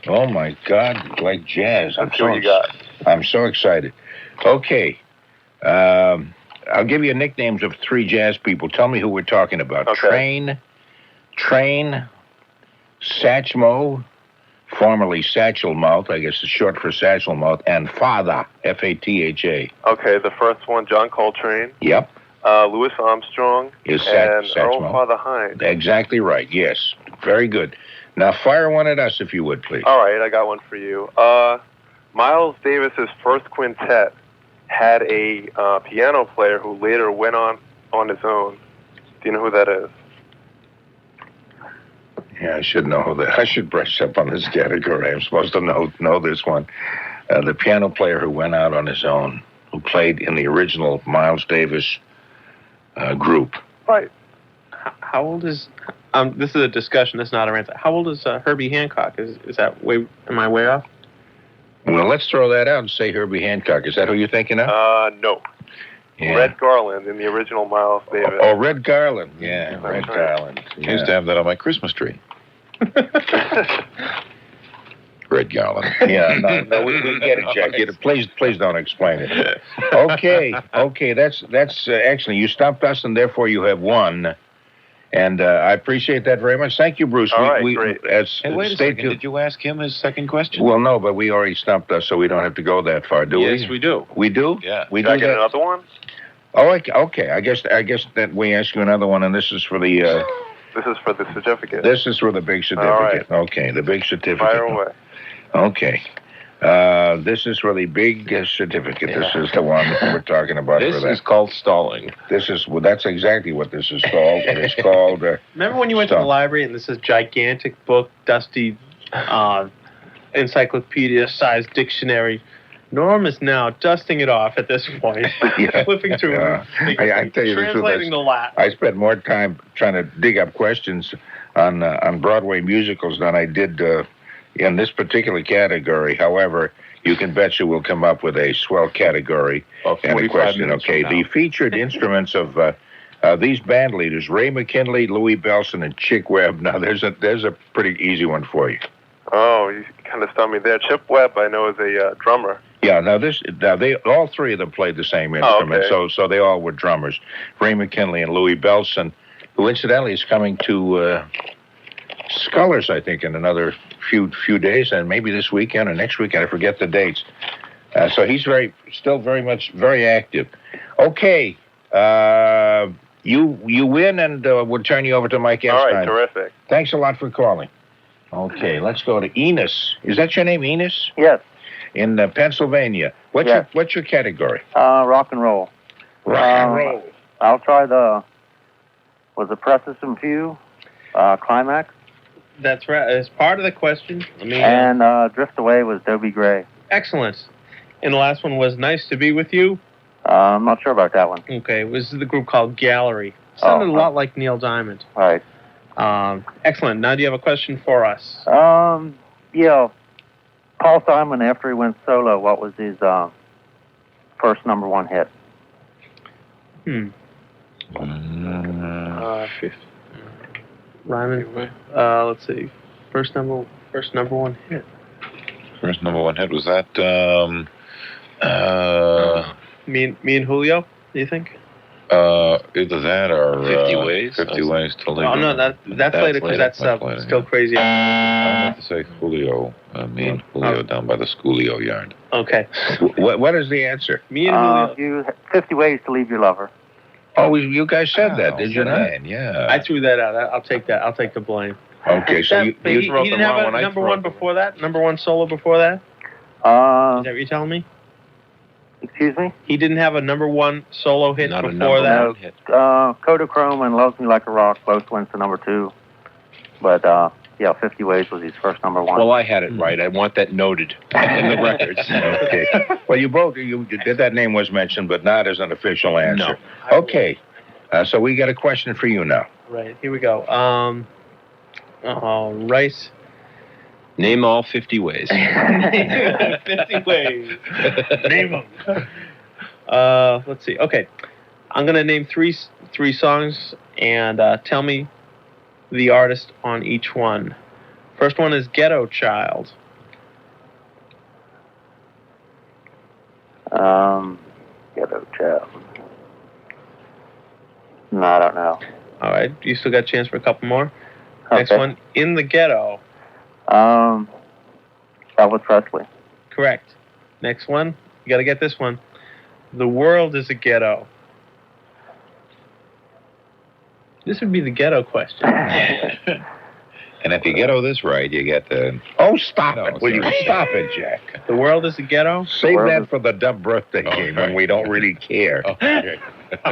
Oh my God, you like jazz? Let's see what you got. I'm so excited. Okay. I'll give you nicknames of three jazz people. Tell me who we're talking about. Okay. Train, Satchmo, formerly Satchelmouth, I guess it's short for Satchelmouth, and Fatha, F-A-T-H-A. Okay, the first one, John Coltrane. Yep. Louis Armstrong. Is and Satchmo. Earl Father Hines. Exactly right, yes. Very good. Now fire one at us, if you would, please. All right, I got one for you. Miles Davis's first quintet had a piano player who later went on his own. Do you know who that is? Yeah, I should know that. I should brush up on this category. I'm supposed to know this one. The piano player who went out on his own, who played in the original Miles Davis group. Right. how old is? This is a discussion. This is not a answer. How old is Herbie Hancock? Is that way? Am I way off? Well, let's throw that out and say Herbie Hancock. Is that who you're thinking of? No. Yeah. Red Garland in the original Miles Davis. Oh, Red Garland. Yeah, Red Garland. I used to have that on my Christmas tree. Red Garland. Yeah, no, we get it, Jack. Please don't explain it. Okay, that's excellent. You stumped us, and therefore you have won. And I appreciate that very much. Thank you, Bruce. All right, great. Hey, wait a second. Did you ask him his second question? Well, no, but we already stumped us, so we don't have to go that far, do we? Yes, we do. We do? Yeah. We Should I do get that? another one? Oh, okay. I guess that we ask you another one, and this is for the. This is for the certificate. This is for the big certificate. All right. Okay, the big certificate. Fire away. Okay. This is for the big certificate. This is the one we're talking about. This for that. is called stalling. That's exactly what this is called. It's called. Remember when you went to the library and this is gigantic book, dusty encyclopedia-sized dictionary? Norm is now dusting it off at this point, flipping through, I tell you the truth. translating the Latin. I spent more time trying to dig up questions on Broadway musicals than I did in this particular category. However, you can bet you we'll come up with a swell category and a question. Okay, the featured instruments of these band leaders: Ray McKinley, Louis Bellson, and Chick Webb. Now, there's a pretty easy one for you. Oh, you kind of stumped me there. Chip Webb, I know, is a drummer. Yeah, now they all three of them played the same instrument, so they all were drummers. Ray McKinley and Louis Bellson, who incidentally is coming to Scullers, I think, in another few days, and maybe this weekend or next weekend. I forget the dates. So he's still very active. Okay, you win, and we'll turn you over to Mike Epstein. All right, terrific. Thanks a lot for calling. Okay, let's go to Enos. Is that your name, Enos? Yes. In Pennsylvania. What's your category? Rock and roll. Rock and roll. I'll try was it Precious and Few, Climax? That's right. As part of the question. And Drift Away was Dobie Gray. Excellent. And the last one was Nice to Be With You. I'm not sure about that one. Okay, it was the group called Gallery. Sounded a lot like Neil Diamond. All right. Excellent. Now, do you have a question for us? Yeah. Paul Simon, after he went solo, what was his first number one hit? Ryman. Let's see. First number one hit. First number one hit was that. Me and Julio. Do you think? Either that or 50 Ways. 50 Ways to Leave. Oh no, that's later because that's later, still crazy. I meant to say Julio. Me and Julio down by the Schoolio yard. Okay. What is the answer? Me and Julio. 50 Ways to Leave Your Lover. Oh, you guys said that, did you not? Yeah. I threw that out. I'll take that. I'll take the blame. Okay, so you didn't have a number one before that? Number one solo before that? Is that what you're telling me? Excuse me? He didn't have a number one solo hit before that? Kodachrome and Loves Me Like a Rock both went to number two. But, 50 Ways was his first number one. Well, I had it right. I want that noted in the records. Okay. Well, you did that name was mentioned, but not as an official answer. No. Okay. So we got a question for you now. Right. Here we go. Rice. Name all 50 ways. 50 ways. Name them. Let's see. Okay. I'm going to name three songs and tell me the artist on each one. First one is Ghetto Child. Ghetto Child. No, I don't know. All right. You still got a chance for a couple more. Next one, In the Ghetto. Elvis Presley. Correct. Next one, you got to get this one. The World is a Ghetto. This would be the ghetto question. And if you ghetto this right, you get the... Oh, stop it. Will you stop it, Jack? The World is a Ghetto? Save that for the dumb birthday game when we don't really care. Okay.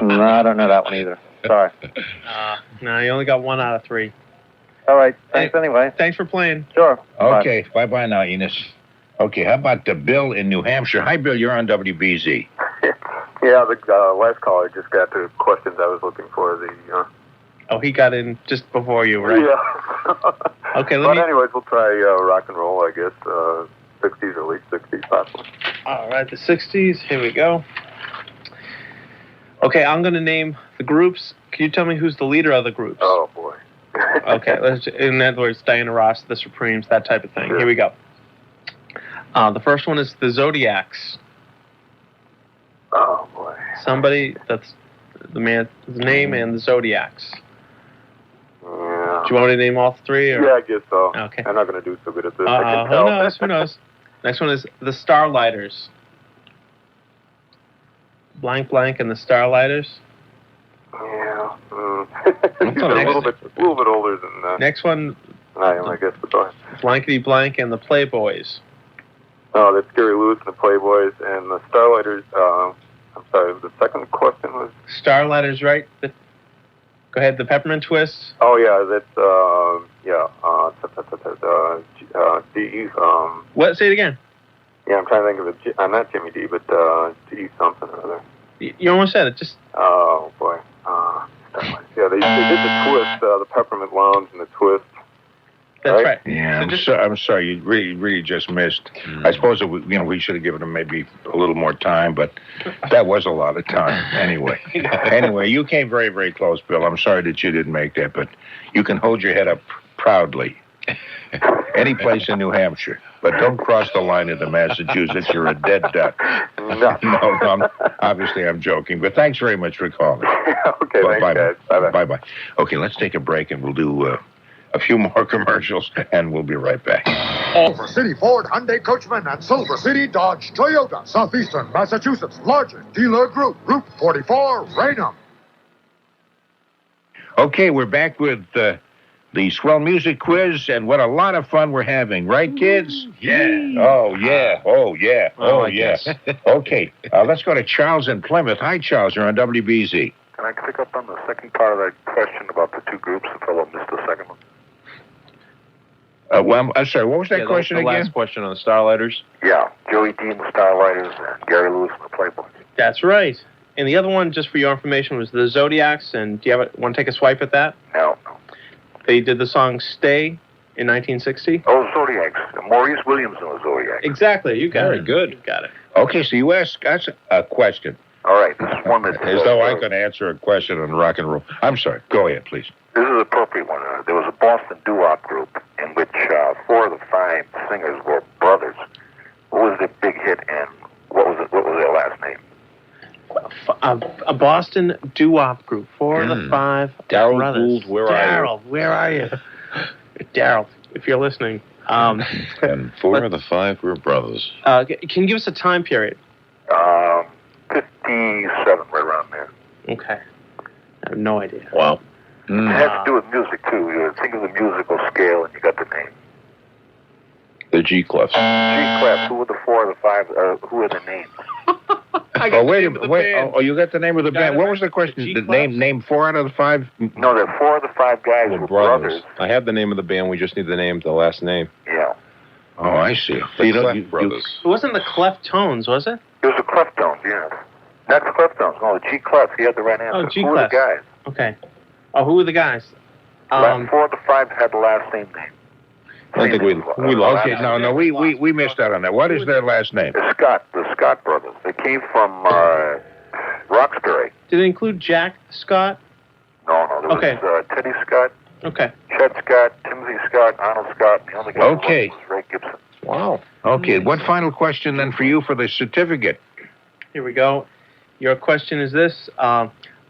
No, I don't know that one either. Sorry. No, you only got 1 out of 3. All right. Thanks anyway. Thanks for playing. Sure. Okay. Bye-bye now, Enos. Okay, how about Bill in New Hampshire? Hi, Bill. You're on WBZ. Yeah, the last caller just got to questions I was looking for. Oh, he got in just before you, right? Yeah. Okay, But anyways, we'll try rock and roll, I guess. 60s or late 60s, possibly. All right, the 60s. Here we go. Okay, I'm going to name the groups. Can you tell me who's the leader of the groups? Oh, boy. Okay, in other words, Diana Ross, the Supremes, that type of thing. Sure. Here we go. The first one is the Zodiacs. Oh, boy. Somebody that's the man's name and the Zodiacs. Yeah. Do you want me to name all three? Or? Yeah, I guess so. Okay. I'm not going to do so good at this. I can tell. Who knows? Next one is the Starlighters. Blank Blank and the Starlighters. Yeah. He's a little bit older than Next one. I am, I guess. But go ahead. Blankety Blank and the Playboys. Oh, that's Gary Lewis and the Playboys and the Starlighters. I'm sorry, the second question was? Starlighters, right? Go ahead, the Peppermint Twist. Oh, yeah, that's, What? Say it again. Yeah, I'm trying to think of it. Not Jimmy D, but G something or other. You almost said it. Just. Oh, boy. Yeah, they did the Twist, the Peppermint Lounge and the Twist. That's right. Yeah, I'm sorry. You really just missed. I suppose we should have given him maybe a little more time, but that was a lot of time. Anyway, you came very, very close, Bill. I'm sorry that you didn't make that, but you can hold your head up proudly. Any place in New Hampshire, but don't cross the line into Massachusetts. You're a dead duck. No, obviously I'm joking, but thanks very much for calling. Okay, thanks, guys. Bye-bye. Bye-bye. Okay, let's take a break, and we'll do a few more commercials, and we'll be right back. Silver City Ford, Hyundai, Coachman, and Silver City Dodge, Toyota, Southeastern Massachusetts, largest dealer group, Route 44, Raynham. Okay, we're back with the Swell Music Quiz, and what a lot of fun we're having, right, kids? Yeah. Oh, yeah. Oh, yeah. Well, Oh, I yes. guess. Okay, let's go to Charles in Plymouth. Hi, Charles. You're on WBZ. Can I pick up on the second part of that question about the two groups? The fellow missed the second one. Well, I'm sorry, what was that question the again? last question on the Starlighters. Yeah, Joey D and the Starlighters and Gary Lewis and the Playboys. That's right. And the other one, just for your information, was the Zodiacs. And do you want to take a swipe at that? No. They did the song "Stay" in 1960. Oh, Zodiacs. Maurice Williams and the Zodiacs. Exactly. You got it. Very good. You got it. Okay, so you asked us a question. All right, this is one that... As though I could answer a question on rock and roll. I'm sorry. Go ahead, please. This is an appropriate one. There was a Boston doo-wop group in which 4 of the 5 singers were brothers. What was their big hit and what was their last name? A Boston doo-wop group. 4 of the 5 Darryl brothers. Gould, where are you? Darryl, where are you? Daryl, if you're listening. And 4 of the 5 were brothers. Can you give us a time period? 57, right around there. Okay. I have no idea. Wow. It has to do with music, too. You think of the musical scale and you got the name. The G-Clefs. G-Clefs. Who were the 4 of the 5? Who are the names? Wait a minute. Oh, you got the name of the band. What was the question? The name 4 out of the 5? No, the 4 of the 5 guys were brothers. I have the name of the band. We just need the name, the last name. Yeah. Oh, I see. The Clef Brothers. It wasn't the Cleftones, was it? It was the Cleftones, yes. Not the Cleftones. No, the G-Clefs. He had the right answer. Oh, Who were the G-Clefs. guys? Okay. Oh, who were the guys? 4 of the 5 had the last same name. I think we lost. Okay, no, we missed out on that. What is their last name? The Scott brothers. They came from Roxbury. Did it include Jack Scott? No, there was Teddy Scott, Okay. Chet Scott, Timothy Scott, Arnold Scott, and the only guy Okay. who was Ray Gibson. Wow. Okay, what final question then for you for the certificate? Here we go. Your question is this.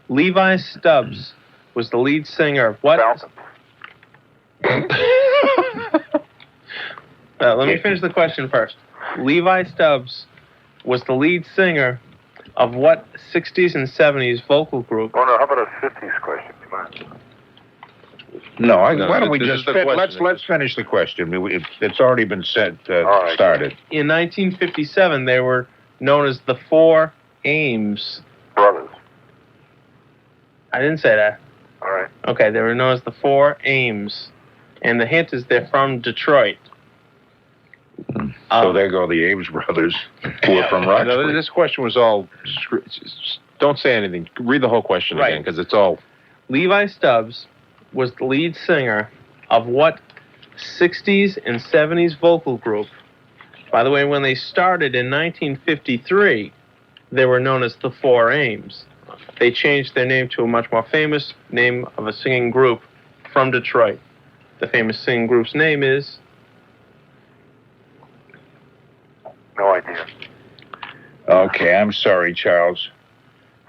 Levi Stubbs was the lead singer of what? Let me finish the question first. Levi Stubbs was the lead singer of what 60s and 70s vocal group? Oh, no, how about a 50s question? Come on. No, why don't we just let's finish the question. It's already been said. Started in 1957. They were known as the 4 Ames brothers. I didn't say that. All right. Okay, they were known as the 4 Ames, and the hint is they're from Detroit. So there go the Ames brothers, who are from Roxbury. This question was all. Don't say anything. Read the whole question again, because it's all. Levi Stubbs was the lead singer of what 60s and 70s vocal group? By the way, when they started in 1953, they were known as the Four Ames. They changed their name to a much more famous name of a singing group from Detroit. The famous singing group's name is... No idea. Okay, I'm sorry, Charles.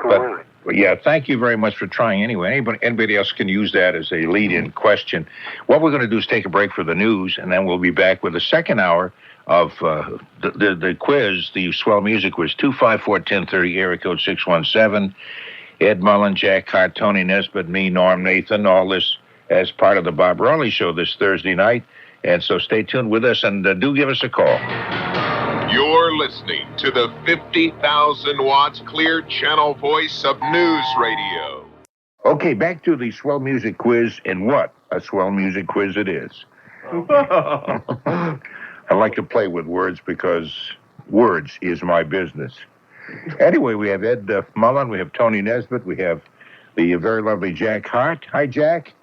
But yeah, thank you very much for trying anyway. Anybody else can use that as a lead-in question. What we're going to do is take a break for the news, and then we'll be back with the second hour of the quiz, the Swell Music Quiz. 254-1030, area code 617. Ed Mullen, Jack Hart, Tony Nesbitt, me, Norm Nathan, all this as part of the Bob Raleigh Show this Thursday night. And so stay tuned with us, and do give us a call. You're listening to the 50,000 watts clear channel voice of news radio. Okay, back to the Swell Music Quiz, and what a Swell Music Quiz it is. I like to play with words because words is my business. Anyway, we have Ed Mullen, we have Tony Nesbitt, we have the very lovely Jack Hart. Hi, Jack.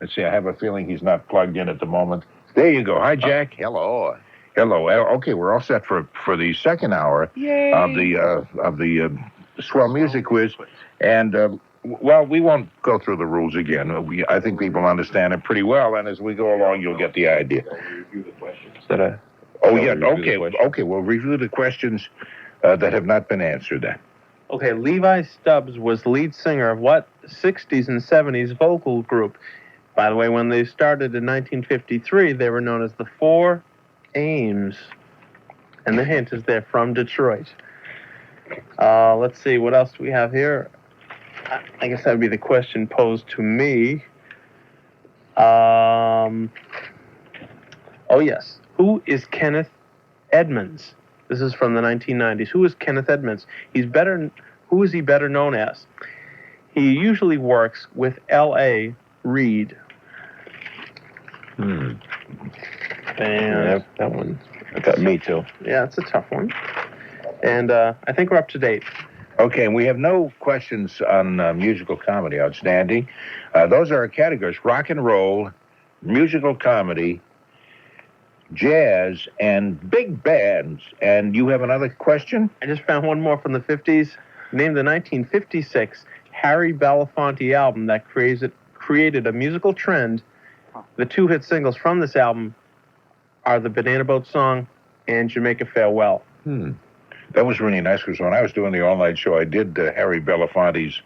Let's see, I have a feeling he's not plugged in at the moment. There you go. Hi, Jack. Hello. Hello. Okay, we're all set for the second hour of the Swell Music Quiz, and well, we won't go through the rules again. I think people understand it pretty well, and as we go along, you'll get the idea. Okay. We'll review the questions that have not been answered then. Okay, Levi Stubbs was lead singer of what 60s and 70s vocal group? By the way, when they started in 1953, they were known as the Four Ames. And the hint is they're from Detroit. Let's see, what else do we have here? I guess that would be the question posed to me. Oh, yes. Who is Kenneth Edmonds? This is from the 1990s. Who is Kenneth Edmonds? Who is he better known as? He usually works with L.A. Reid. And yeah, that one got me too. Yeah, it's a tough one. And I think we're up to date. Okay, and we have no questions on musical comedy. Outstanding. Those are our categories: rock and roll, musical comedy, jazz, and big bands. And you have another question? I just found one more from the 50s. Named the 1956 Harry Belafonte album that created a musical trend. The two hit singles from this album are The Banana Boat Song and Jamaica Farewell. That was really nice because when I was doing the all-night show, I did Harry Belafonte's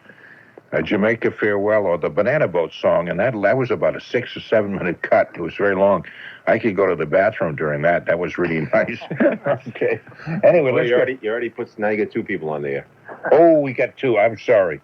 Jamaica Farewell or the Banana Boat Song, and that was about a 6 or 7 minute cut. It was very long. I could go to the bathroom during that. That was really nice. Okay. Anyway, well, you already put. Now you get two people on the air. Oh, we got two. I'm sorry.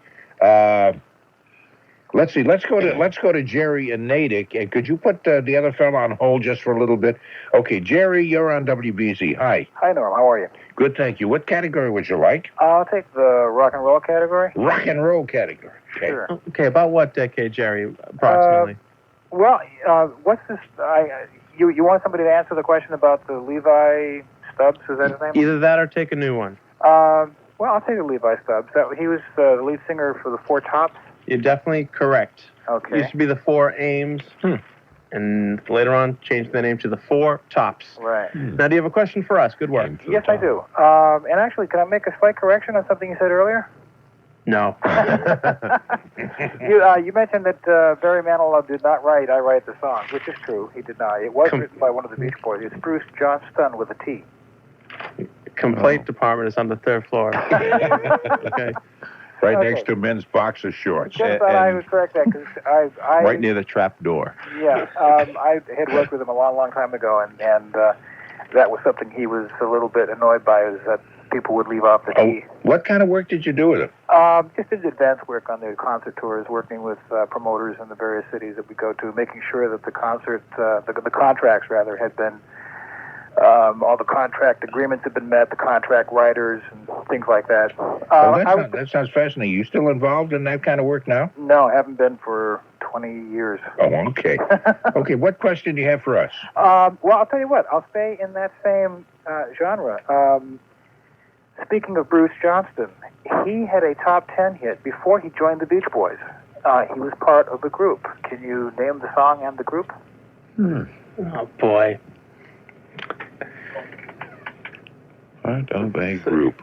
Let's see. Let's go to Jerry and Natick. And could you put the other fellow on hold just for a little bit? Okay, Jerry, you're on WBZ. Hi. Hi, Norm. How are you? Good, thank you. What category would you like? I'll take the rock and roll category. Rock and roll category. Okay. Sure. Okay, about what decade, Jerry, approximately? Well, what's this? You want somebody to answer the question about the Levi Stubbs? Is that his name? Either that or take a new one. Well, I'll take the Levi Stubbs. He was the lead singer for the Four Tops. You're definitely correct. Okay. It used to be the Four Ames, and later on changed the name to the Four Tops. Right. Now, do you have a question for us? Good work. Yes, I do. And actually, can I make a slight correction on something you said earlier? No. You mentioned that Barry Manilow did not write "I Write the Song," which is true. He did not. It was written by one of the Beach Boys. It's Bruce Johnston with a T. Complaint department is on the third floor. Okay. Right next to men's boxer shorts. Just thought I would correct that because I right near the trap door. Yeah, I had worked with him a long, long time ago, and that was something he was a little bit annoyed by, is that people would leave off the T. What kind of work did you do with him? Just did advanced work on the concert tours, working with promoters in the various cities that we go to, making sure that the contracts rather had been. All the contract agreements have been met, the contract writers and things like that. That sounds fascinating. You still involved in that kind of work now? No, I haven't been for 20 years. Oh, okay. Okay, what question do you have for us? Well, I'll tell you what. I'll stay in that same genre. Speaking of Bruce Johnston, he had a top 10 hit before he joined the Beach Boys. He was part of the group. Can you name the song and the group? Oh, boy. Part of a group.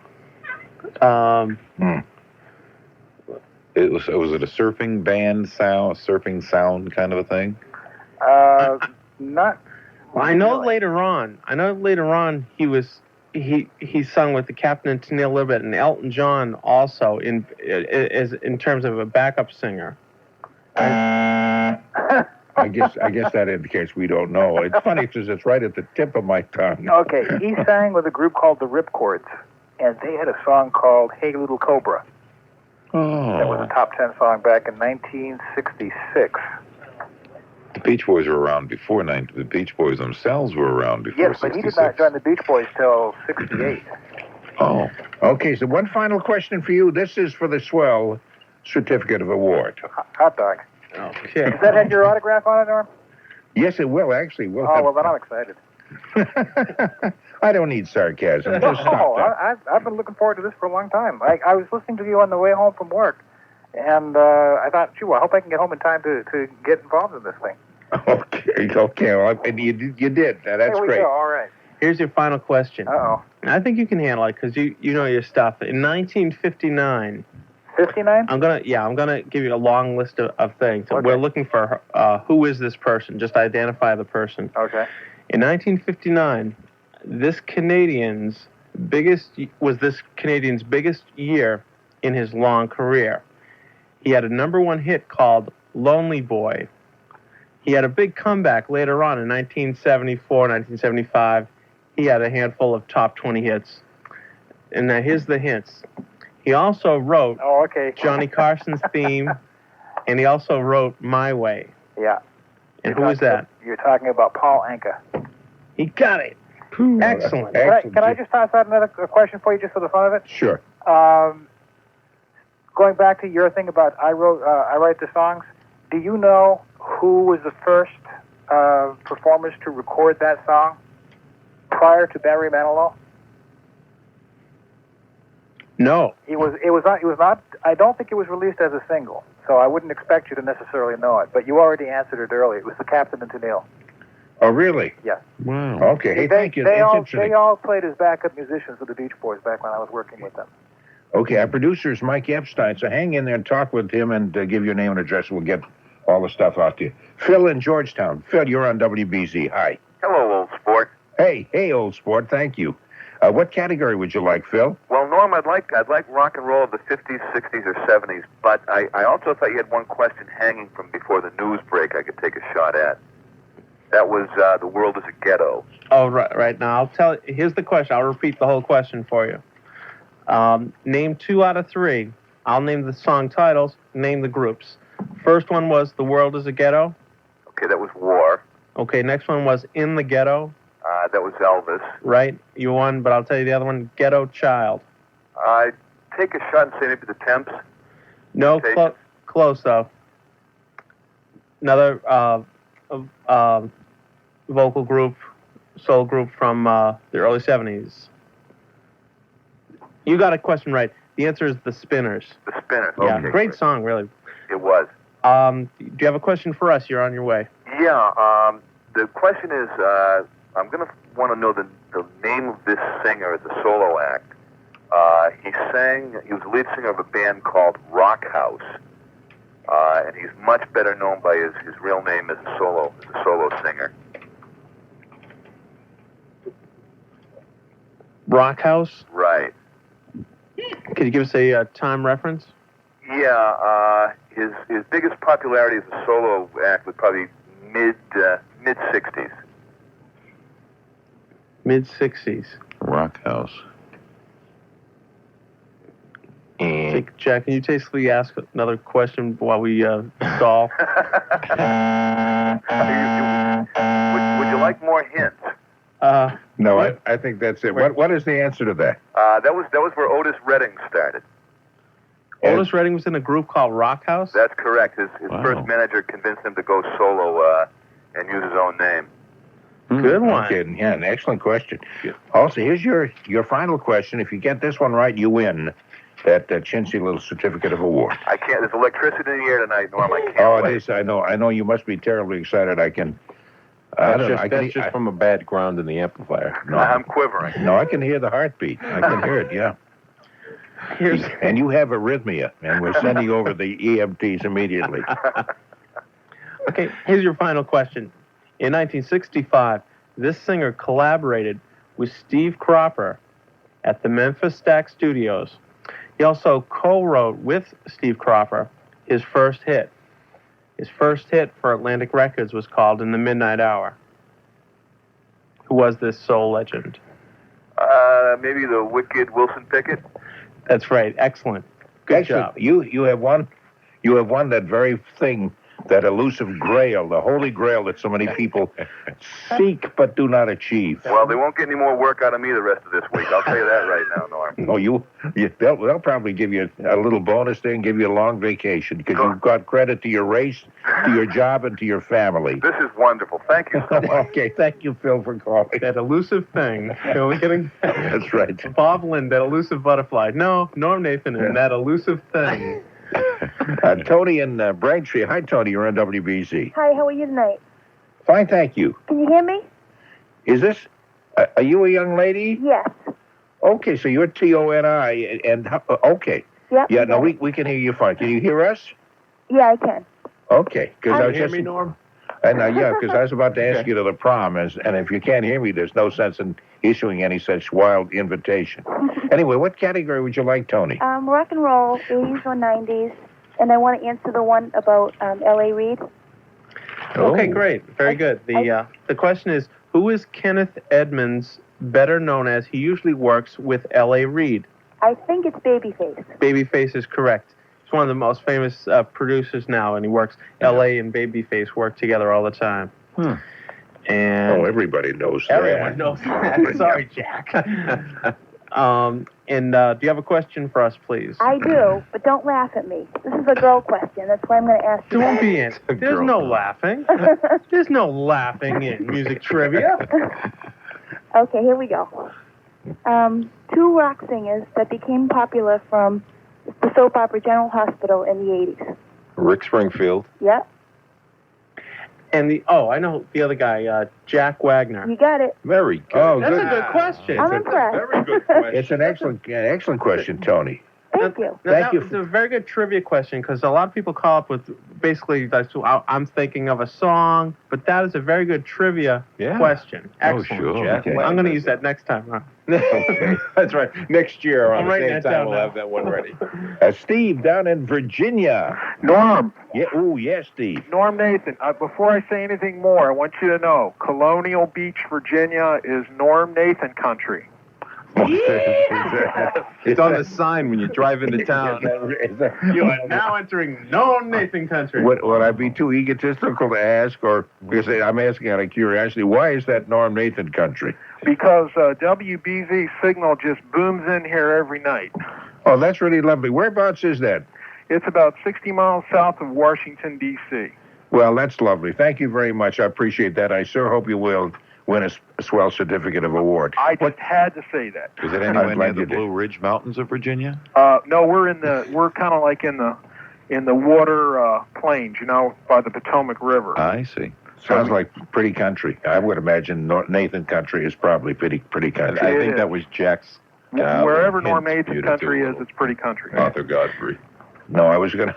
It was it a surfing band surfing sound kind of a thing? Not. Well, I know later on he sung with the Captain and Tennille a little bit, and Elton John also in terms of a backup singer. I guess that indicates we don't know. It's funny because it's right at the tip of my tongue. Okay, he sang with a group called the Ripcords, and they had a song called Hey Little Cobra. Oh. That was a top 10 song back in 1966. The Beach Boys were around before the Beach Boys themselves were around before. Yes, but he did not join the Beach Boys till 68. Oh. Okay, so one final question for you. This is for the Swell Certificate of Award. Hot dog. Okay. Does that have your autograph on it, Norm? Yes, it will, actually. Well, then I'm excited. I don't need sarcasm. Just stop that. I've been looking forward to this for a long time. I was listening to you on the way home from work, and I thought, I hope I can get home in time to get involved in this thing. Okay. Well, you did. That's there we great. Go. All right. Here's your final question. Uh-oh. I think you can handle it because you know your stuff. In 1959... 59? I'm gonna give you a long list of things. Okay. We're looking for who is this person? Just identify the person. Okay. In 1959, this Canadian's biggest year in his long career. He had a #1 hit called "Lonely Boy." He had a big comeback later on in 1974, 1975. He had a handful of top 20 hits. And now here's the hints. He also wrote Johnny Carson's theme, and he also wrote My Way. Yeah. And who is that? You're talking about Paul Anka. He got it. Excellent. Can I just toss out another question for you just for the fun of it? Sure. Going back to your thing about I write the songs, do you know who was the first performers to record that song priar to Barry Manilow? No. It was not. I don't think it was released as a single, so I wouldn't expect you to necessarily know it. But you already answered it earlier. It was the Captain and Tennille. Oh, really? Yes. Wow. Okay. Hey, they, thank you. They That's all, interesting. they all played as backup musicians with the Beach Boys back when I was working with them. Okay, our producer is Mike Epstein, so hang in there and talk with him and give your name and address. We'll get all the stuff out to you. Phil in Georgetown. Phil, you're on WBZ. Hi. Hello, old sport. Hey, old sport. Thank you. What category would you like, Phil? Well, Norm, I'd like rock and roll of the 50s, 60s, or 70s, but I also thought you had one question hanging from before the news break I could take a shot at. That was The World is a Ghetto. Oh, right. Now, here's the question. I'll repeat the whole question for you. Name 2 out of 3. I'll name the song titles, name the groups. First one was The World is a Ghetto. Okay, that was War. Okay, next one was In the Ghetto. That was Elvis. Right, you won, but I'll tell you the other one, Ghetto Child. Take a shot and say maybe the Temps. No, close though. Another vocal group, soul group from the early 70s. You got a question right. The answer is The Spinners. The Spinners, yeah, okay. Great song, really. It was. Do you have a question for us? You're on your way. Yeah, the question is, I'm going to want to know the name of this singer, the solo act. He was the lead singer of a band called Rock House, and he's much better known by his real name as a solo singer. Rock House? Right. Could you give us a time reference? Yeah, his biggest popularity as a solo act was probably mid-60s. Mid-60s. Rock House. Jack, can you basically ask another question while we stall? Would you like more hints? No, I think that's it. What is the answer to that? That was where Otis Redding started. Otis Redding was in a group called Rock House? That's correct. His first manager convinced him to go solo and use his own name. Good one. Okay, yeah, an excellent question. Also, here's your final question. If you get this one right, you win. that chintzy little certificate of award. I can't. There's electricity in the air tonight, Norm. I can't Oh, it wait. is. I know you must be terribly excited. I can. That's just from a bad ground in the amplifier. No, I'm quivering. No, I can hear the heartbeat. I can hear it, yeah. And you have arrhythmia, and we're sending over the EMTs immediately. Okay, here's your final question. In 1965, this singer collaborated with Steve Cropper at the Memphis Stack Studios. He also co-wrote with Steve Cropper his first hit. His first hit for Atlantic Records was called In the Midnight Hour. Who was this soul legend? Maybe the wicked Wilson Pickett. That's right. Excellent. Good job. You have won that very thing, that elusive grail, the holy grail that so many people seek but do not achieve. Well, they won't get any more work out of me the rest of this week. I'll tell you that right now, Norm. No, they'll probably give you a little bonus there and give you a long vacation because you've got credit to your race, to your job, and to your family. This is wonderful. Thank you so much. Okay, thank you, Phil, for calling. That elusive thing. That's right. Bob Lynn, that elusive butterfly. No, Norm Nathan and that elusive thing. Tony in Braintree. Hi, Tony. You're on WBZ. Hi, how are you tonight? Fine, thank you. Can you hear me? Is this... are you a young lady? Yes. Okay, so you're Toni, and okay. Yep. Yeah, no, we can hear you fine. Can you hear us? Yeah, I can. Okay. Because I was hear just... me, Norm? And yeah, because I was about to ask you to the prom, and if you can't hear me, there's no sense in issuing any such wild invitation. Anyway, what category would you like, Tony? Rock and roll, 80s or 90s, and I want to answer the one about L.A. Reid. Okay, great. Very good. The question is, who is Kenneth Edmonds better known as? He usually works with L.A. Reid. I think it's Babyface. Babyface is correct. He's one of the most famous producers now, and he works. L.A. and Babyface work together all the time. And everybody knows that. Everyone knows that. Sorry, Jack. Do you have a question for us, please? I do, but don't laugh at me. This is a girl question. That's why I'm going to ask you. Don't be in. There's no laughing. There's no laughing in music trivia. Okay, here we go. Two rock singers that became popular from the soap opera General Hospital in the 80s. Rick Springfield. Yep. And I know the other guy, Jack Wagner. You got it. Very good. Oh, That's a good question. I'm impressed. Very good question. It's an excellent question, Tony. Thank you. Thank you. It's a very good trivia question because a lot of people call up with basically, I'm thinking of a song, but that is a very good trivia question. Excellent. Oh, sure. Jack. Okay. I'm going to use that next time. Huh? Okay. That's right. Next year on I'm the writing same that time down we'll now. have that one ready. Steve down in Virginia. Norm. Yeah. Oh, yes, Steve. Norm Nathan, before I say anything more, I want you to know Colonial Beach, Virginia is Norm Nathan country. It's on the sign when you drive into town. You are now entering Norm Nathan country. Would I be too egotistical to ask, or because I'm asking out of curiosity, why is that Norm Nathan country? Because WBZ signal just booms in here every night. Oh, that's really lovely. Whereabouts is that? It's about 60 miles south of Washington, D.C. Well, that's lovely. Thank you very much. I appreciate that. I sure hope you will win a swell certificate of award. I just had to say that. Is it anywhere near the Blue Ridge Mountains of Virginia? No, we're kind of like in the water plains, by the Potomac River. I see. Sounds like pretty country. I would imagine Nathan country is probably pretty country. I think that was Jack's. Wherever Norm Nathan country is, it's pretty country. Arthur Godfrey. No, I was gonna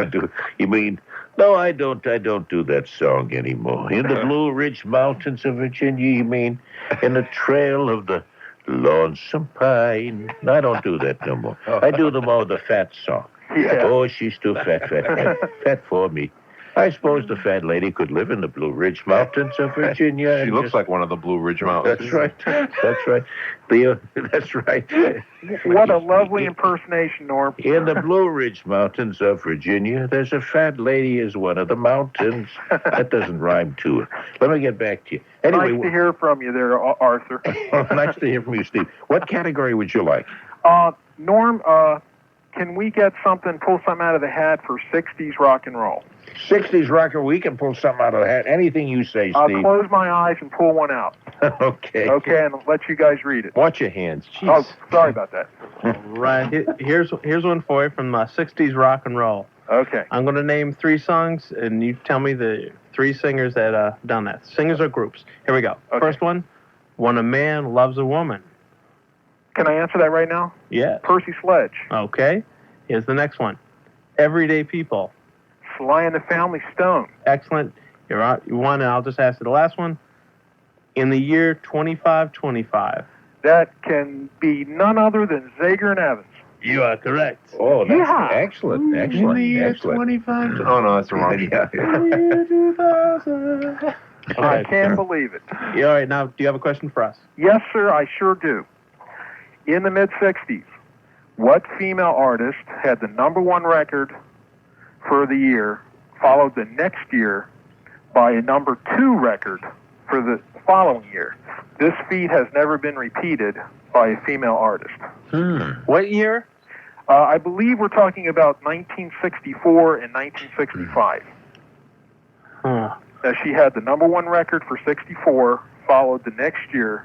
do. You mean? No, I don't do that song anymore. In the Blue Ridge Mountains of Virginia, you mean? In the trail of the lonesome pine. No, I don't do that no more. I do the more the fat song. Yeah. Oh, she's too fat for me. I suppose the fat lady could live in the Blue Ridge Mountains of Virginia. She looks like one of the Blue Ridge Mountains. That's right. That's right. That's right. What a lovely impersonation, Norm. In the Blue Ridge Mountains of Virginia, there's a fat lady as one of the mountains. That doesn't rhyme to it. Let me get back to you. Anyway, Nice to hear from you there, Arthur. Nice to hear from you, Steve. What category would you like? Norm, can we get pull something out of the hat for 60s rock and roll? 60s rocker, we can pull something out of the hat. Anything you say, Steve. I'll close my eyes and pull one out. Okay. Okay, and I'll let you guys read it. Watch your hands. Jeez. Oh, sorry about that. Right. Here's one for you from 60s rock and roll. Okay. I'm going to name 3 songs, and you tell me the 3 singers that done that. Singers or groups. Here we go. Okay. First one, When a Man Loves a Woman. Can I answer that right now? Yeah. Percy Sledge. Okay. Here's the next one. Everyday People. Sly and the Family Stone. Excellent. You're out. You won, and I'll just ask you the last one. In the year 2525. That can be none other than Zager and Evans. You are correct. Oh, that's Yeah. excellent. In the year Excellent. 25. Oh, no, that's the wrong. Yeah. In the year 2000. I can't believe it. Yeah, all right, now, do you have a question for us? Yes, sir, I sure do. In the mid-'60s, what female artist had the #1 record for the year, followed the next year by a #2 record for the following year? This feat has never been repeated by a female artist. What year? I believe we're talking about 1964 and 1965. Huh. She had the #1 record for 64, followed the next year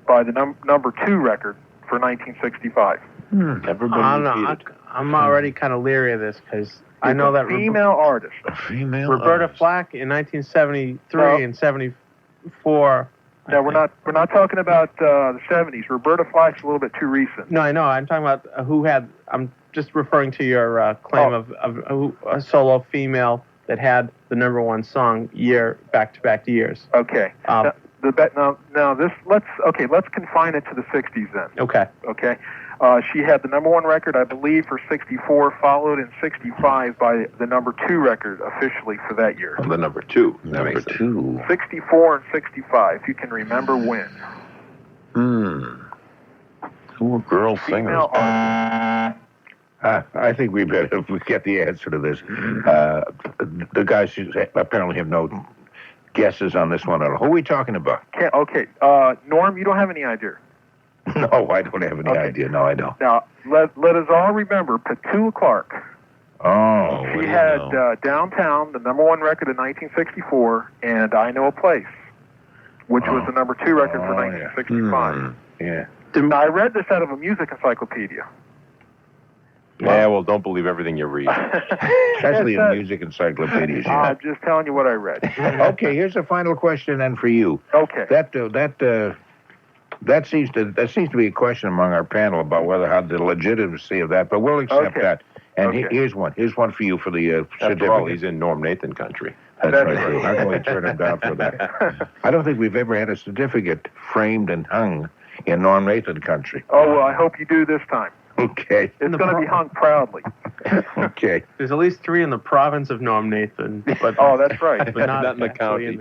by the #2 record for 1965. Never been I don't know. repeated. I'm already kind of leery of this because I know that female artist. A female Roberta artist. Flack in 1973 and 74. No, we're not talking about the 70s. Roberta Flack's a little bit too recent. No, I know. I'm talking about who had. I'm just referring to your claim of a solo female that had the #1 song back-to-back years. Okay. Let's confine it to the 60s then. Okay. Okay. She had the #1 record, I believe, for 64, followed in 65 by the #2 record officially for that year. Oh, the #2. Number 2. 64 and 65, if you can remember when. Who were girl singers? Female artist. I think we better if we get the answer to this. The guys apparently have no guesses on this one at all. Who are we talking about? Okay. Norm, you don't have any idea. No, I don't have any idea. No, I don't. Now, let us all remember Petula Clark. Oh, She had Downtown, the #1 record in 1964, and I Know a Place, which was the #2 record for 1965. Yeah. Now, I read this out of a music encyclopedia. Yeah, well, don't believe everything you read. Especially in music encyclopedias. I'm just telling you what I read. Okay, here's a final question then for you. Okay. That seems to be a question among our panel about how the legitimacy of that, but we'll accept that. And here's one for you for the certificate. After all, he's in Norm Nathan country. That's right. How can we turn him down for that? I don't think we've ever had a certificate framed and hung in Norm Nathan country. Oh, well, I hope you do this time. Okay. It's going to be hung proudly. Okay. There's at least 3 in the province of Norm Nathan. But, oh, that's right. But not in the county.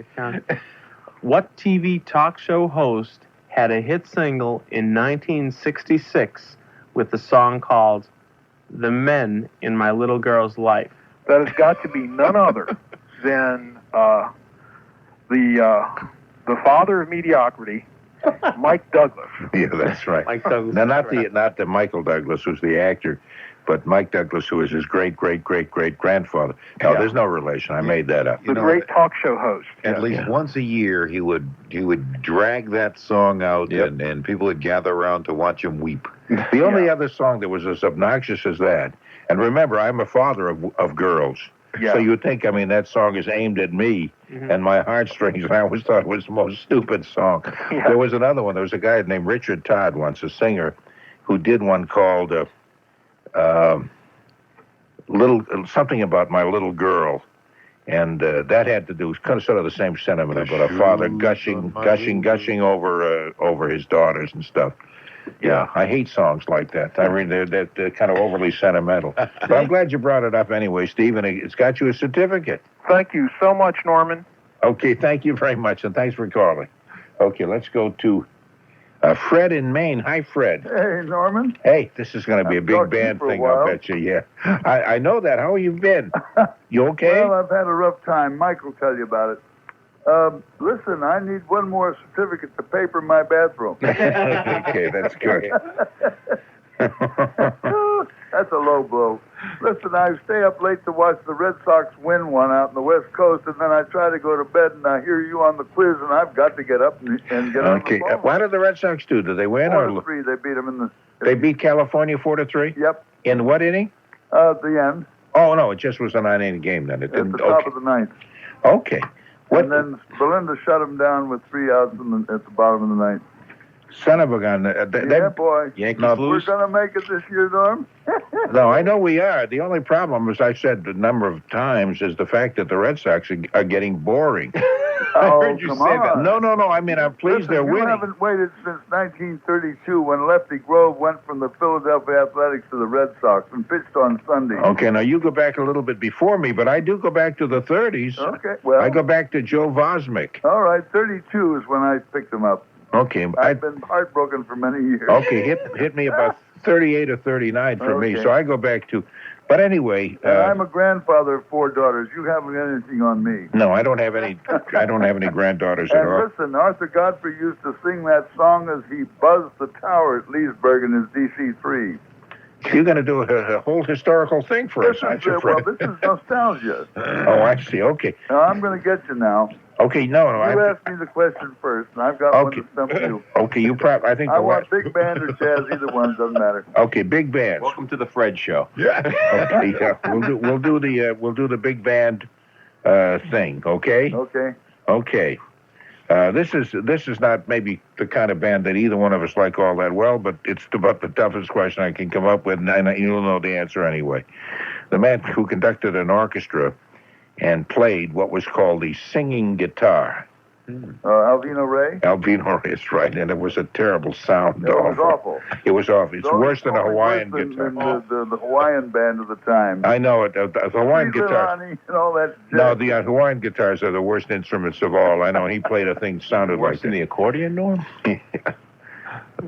What TV talk show host had a hit single in 1966 with the song called The Men in My Little Girl's Life? That has got to be none other than the father of mediocrity, Mike Douglas. Yeah, that's right. Mike Douglas. Now, not the Michael Douglas, who's the actor, but Mike Douglas, who is his great-great-great-great-grandfather. No, there's no relation. I made that up. The great talk show host. At least once a year, he would drag that song out, and people would gather around to watch him weep. The only other song that was as obnoxious as that, and remember, I'm a father of girls, so you would think, that song is aimed at me and my heartstrings, and I always thought it was the most stupid song. Yeah. There was another one. There was a guy named Richard Todd once, a singer, who did one called something about my little girl, and that had to do sort of the same sentiment about a father gushing over his daughters and stuff. Yeah, I hate songs like that. I mean, they're kind of overly sentimental. But I'm glad you brought it up anyway, Steve, and it's got you a certificate. Thank you so much, Norman. Okay, thank you very much, and thanks for calling. Okay, let's go to Fred in Maine. Hi, Fred. Hey, Norman. Hey, this is going to be a big band thing, I'll bet you, yeah. I know that. How have you been? You okay? Well, I've had a rough time. Mike will tell you about it. Listen, I need one more certificate to paper my bathroom. Okay, that's good. That's a low blow. Listen, I stay up late to watch the Red Sox win one out in the West Coast, and then I try to go to bed, and I hear you on the quiz, and I've got to get up and get on the phone. What did the Red Sox do? Did they win? 4-3. They beat them in the... They beat California 4-3? Yep. In what inning? The end. Oh, no, it just was a 9-inning game then. It didn't, at the top of the ninth. Okay. And then Belinda shut them down with 3 outs at the bottom of the ninth. Son of a gun. Yeah, boy. Yankees We're lose? going to make it this year, Norm. No, I know we are. The only problem, as I said a number of times, is the fact that the Red Sox are getting boring. I heard you say that. No. I mean, I'm pleased they're winning. You haven't waited since 1932 when Lefty Grove went from the Philadelphia Athletics to the Red Sox and pitched on Sunday. Okay, now you go back a little bit before me, but I do go back to the 30s. Okay, well. I go back to Joe Vosmick. All right, 32 is when I picked him up. Okay. I've been heartbroken for many years. Okay, hit me about 38 or 39 for me, so I go back to... But anyway... I'm a grandfather of 4 daughters. You haven't got anything on me. No, I don't have any granddaughters at all. And listen, Arthur Godfrey used to sing that song as he buzzed the tower at Leesburg in his DC-3. You're going to do a whole historical thing for us, aren't you, Fred? Well, this is nostalgia. Oh, I see. Okay. Now, I'm going to get you now. Okay, no. You asked me the question first, and I've got one to stump you. Okay, I think... I want big band or jazz, either one, doesn't matter. Okay, big band. Welcome to the Fred Show. Yeah. Okay, yeah. We'll do the big band thing, okay? Okay. Okay. This is not maybe the kind of band that either one of us like all that well, but it's about the toughest question I can come up with, and you'll know the answer anyway. The man who conducted an orchestra and played what was called the singing guitar. Alvino Ray? Alvino Ray is right, and it was a terrible sound. It was awful. It was awful. It's worse than a Hawaiian guitar. The Hawaiian band of the time. I know it. The Hawaiian guitar. And all that jazz. No, the Hawaiian guitars are the worst instruments of all. I know. He played a thing sounded worse like than the accordion, Norm?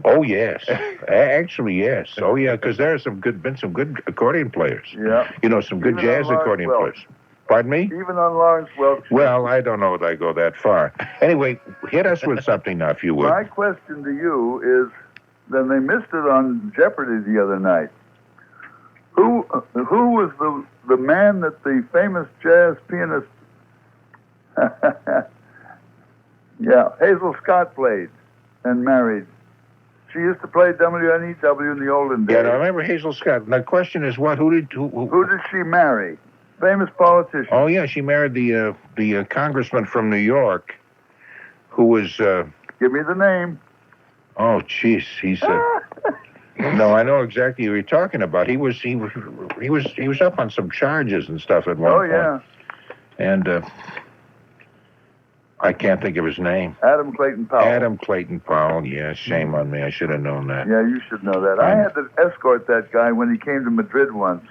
Oh yes, actually yes. Oh yeah, because there's been some good accordion players. Yeah. You know, some good jazz accordion players. Pardon me? Even on Lawrence Welk. Well, I don't know that I go that far. Anyway, hit us with something now, if you would. My question to you is, then they missed it on Jeopardy the other night. Who was the man that the famous jazz pianist, Hazel Scott played and married? She used to play WNEW in the olden days. Yeah, I remember Hazel Scott. The question is what? Who did she marry? Famous politician. Oh yeah, she married the congressman from New York, who was. Give me the name. Oh, jeez, he's. No, I know exactly who you're talking about. He was up on some charges and stuff at one point. Oh yeah. And I can't think of his name. Adam Clayton Powell. Adam Clayton Powell. Yeah, shame on me. I should have known that. Yeah, you should know that. I had to escort that guy when he came to Madrid once.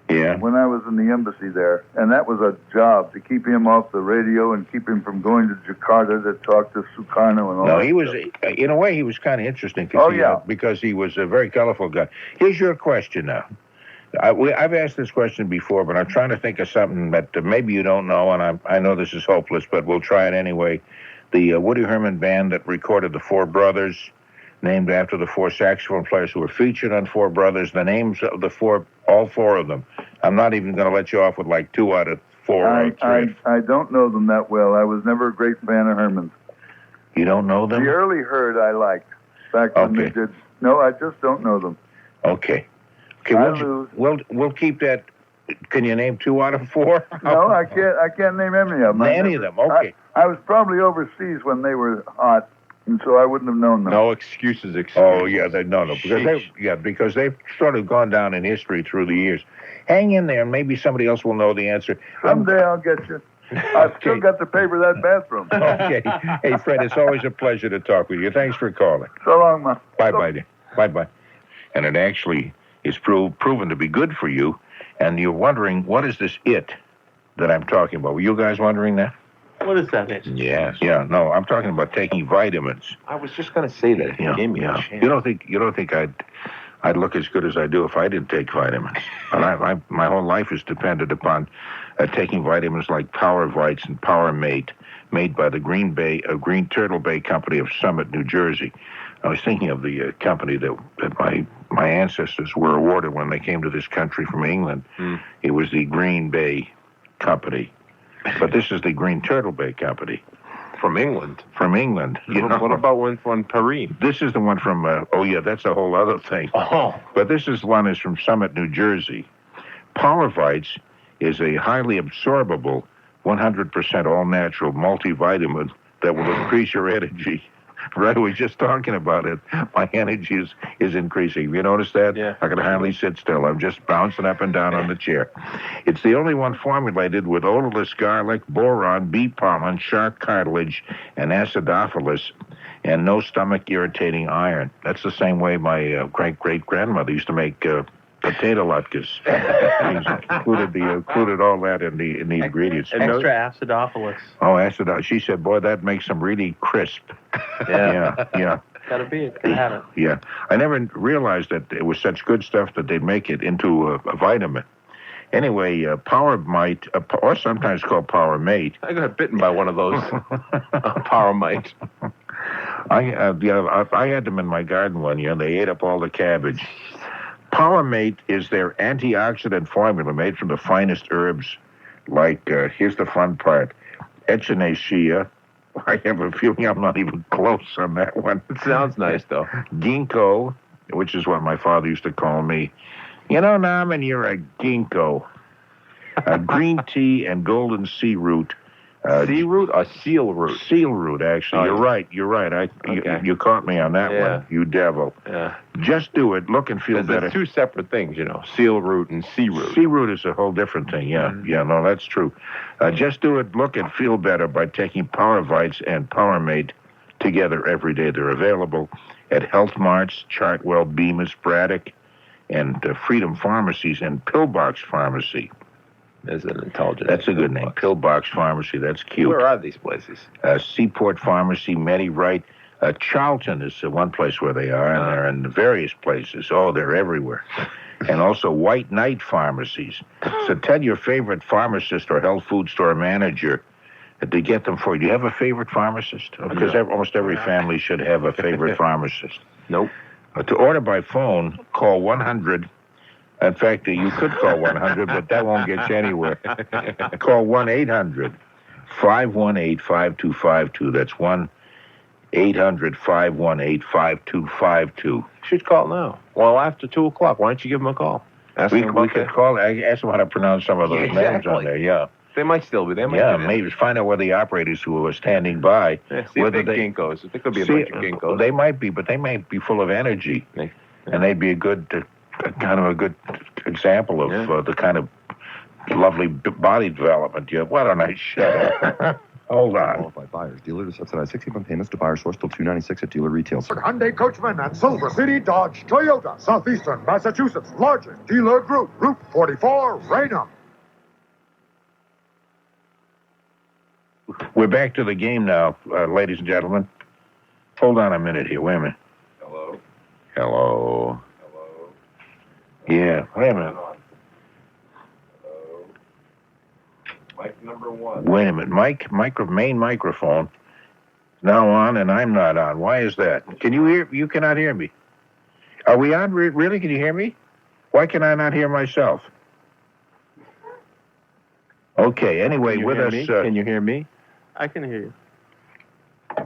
Yeah. When I was in the embassy there. And that was a job, to keep him off the radio and keep him from going to Jakarta to talk to Sukarno and all that. No, he was, in a way, he was kind of interesting. Because he was a very colorful guy. Here's your question now. I've asked this question before, but I'm trying to think of something that maybe you don't know, and I know this is hopeless, but we'll try it anyway. The Woody Herman band that recorded the Four Brothers, named after the 4 saxophone players who were featured on Four Brothers, the names of all 4 of them. I'm not even going to let you off with like 2 out of 4 or 3. I don't know them that well. I was never a great fan of Herman's. You don't know them? The early Herd I liked. Back when they did. No, I just don't know them. Okay, we'll keep that. Can you name 2 out of 4? No, I can't name any of them. Any of them, okay. I was probably overseas when they were hot. And so I wouldn't have known them. No excuses. Oh yeah, because they've sort of gone down in history through the years. Hang in there, and maybe somebody else will know the answer. Someday I'll get you. I've still got to pay for that bathroom. Okay. Hey, Fred, it's always a pleasure to talk with you. Thanks for calling. So long, man. Bye-bye. Bye-bye. And it actually is proven to be good for you, and you're wondering, what is this it that I'm talking about? Were you guys wondering that? What is that? Yes. Yeah. No, I'm talking about taking vitamins. I was just going to say that. You gave me a chance. You don't think I'd look as good as I do if I didn't take vitamins? And my whole life is dependent upon taking vitamins like Power Vites and Power Mate, made by the Green Turtle Bay Company of Summit, New Jersey. I was thinking of the company that my ancestors were awarded when they came to this country from England. It was the Green Bay Company. But this is the Green Turtle Bay Company. From England? From England. What about one from Paris? This is the one from, that's a whole other thing. Oh. But this is one is from Summit, New Jersey. Powervites is a highly absorbable, 100% all-natural multivitamin that will increase your energy. Right, we were just talking about it. My energy is increasing. Have you noticed that? Yeah. I can hardly sit still. I'm just bouncing up and down on the chair. It's the only one formulated with odorless garlic, boron, bee pollen, shark cartilage, and acidophilus, and no stomach-irritating iron. That's the same way my great-great-grandmother used to make potato latkes. Included all that in the ingredients. Extra acidophilus. Oh, acidophilus. She said, boy, that makes them really crisp. Yeah. Gotta be it. Gotta have it. Yeah. I never realized that it was such good stuff that they'd make it into a vitamin. Anyway, Power Mite, or sometimes called Power Mate. I got bitten by one of those. Power Mite. I had them in my garden one year, and they ate up all the cabbage. Power Mate is their antioxidant formula made from the finest herbs, like, here's the fun part, echinacea. I have a feeling I'm not even close on that one. It sounds nice, though. Ginkgo, which is what my father used to call me. You know, Norman, you're a ginkgo. Green tea and golden sea root. Sea root or seal root? Seal root, actually. You're right. You caught me on that one, you devil. Yeah. Just do it. Look and feel better. There's two separate things, you know. Seal root and sea root. Sea root is a whole different thing, no, that's true. Just do it. Look and feel better by taking Powervites and Powermate together every day. They're available at Health Marts, Chartwell, Bemis, Braddock, and Freedom Pharmacies and Pillbox Pharmacy. Is an intelligent. That's a good name. Pillbox Pharmacy. That's cute. Where are these places? Seaport Pharmacy, MediRite. Charlton is the one place where they are, and they're in various places. Oh, they're everywhere. And also White Knight Pharmacies. So tell your favorite pharmacist or health food store manager to get them for you. Do you have a favorite pharmacist? Because almost every family should have a favorite pharmacist. Nope. To order by phone, call 100. In fact, you could call 100, but that won't get you anywhere. Call 1-800-518-5252. That's 1-800-518-5252. You should call now. Well, after 2 o'clock, why don't you give them a call? We could call. Ask them how to pronounce some of those names on there. Yeah. They might still be. They might. Yeah, maybe find out where the operators who are standing by. See if they're ginkgos. There could be a bunch of ginkgos. They might be, but they might be full of energy, and they'd be a good kind of a good example of the kind of lovely body development. Why don't I shut up? Hold on. Qualified buyers. Dealer to subsidize 60-month payments to buyer source till $296 at dealer retail. Hyundai Coachman and Silver City Dodge Toyota, Southeastern Massachusetts, largest dealer group, Route 44, Raynham. We're back to the game now, ladies and gentlemen. Hold on a minute here. Wait a minute. Hello. Yeah, wait a minute. Mic number 1. Wait a minute. Main microphone now on, and I'm not on. Why is that? Can you hear? You cannot hear me. Are we on? Really? Can you hear me? Why can I not hear myself? Okay. Anyway, with us. Can you hear me? I can hear you.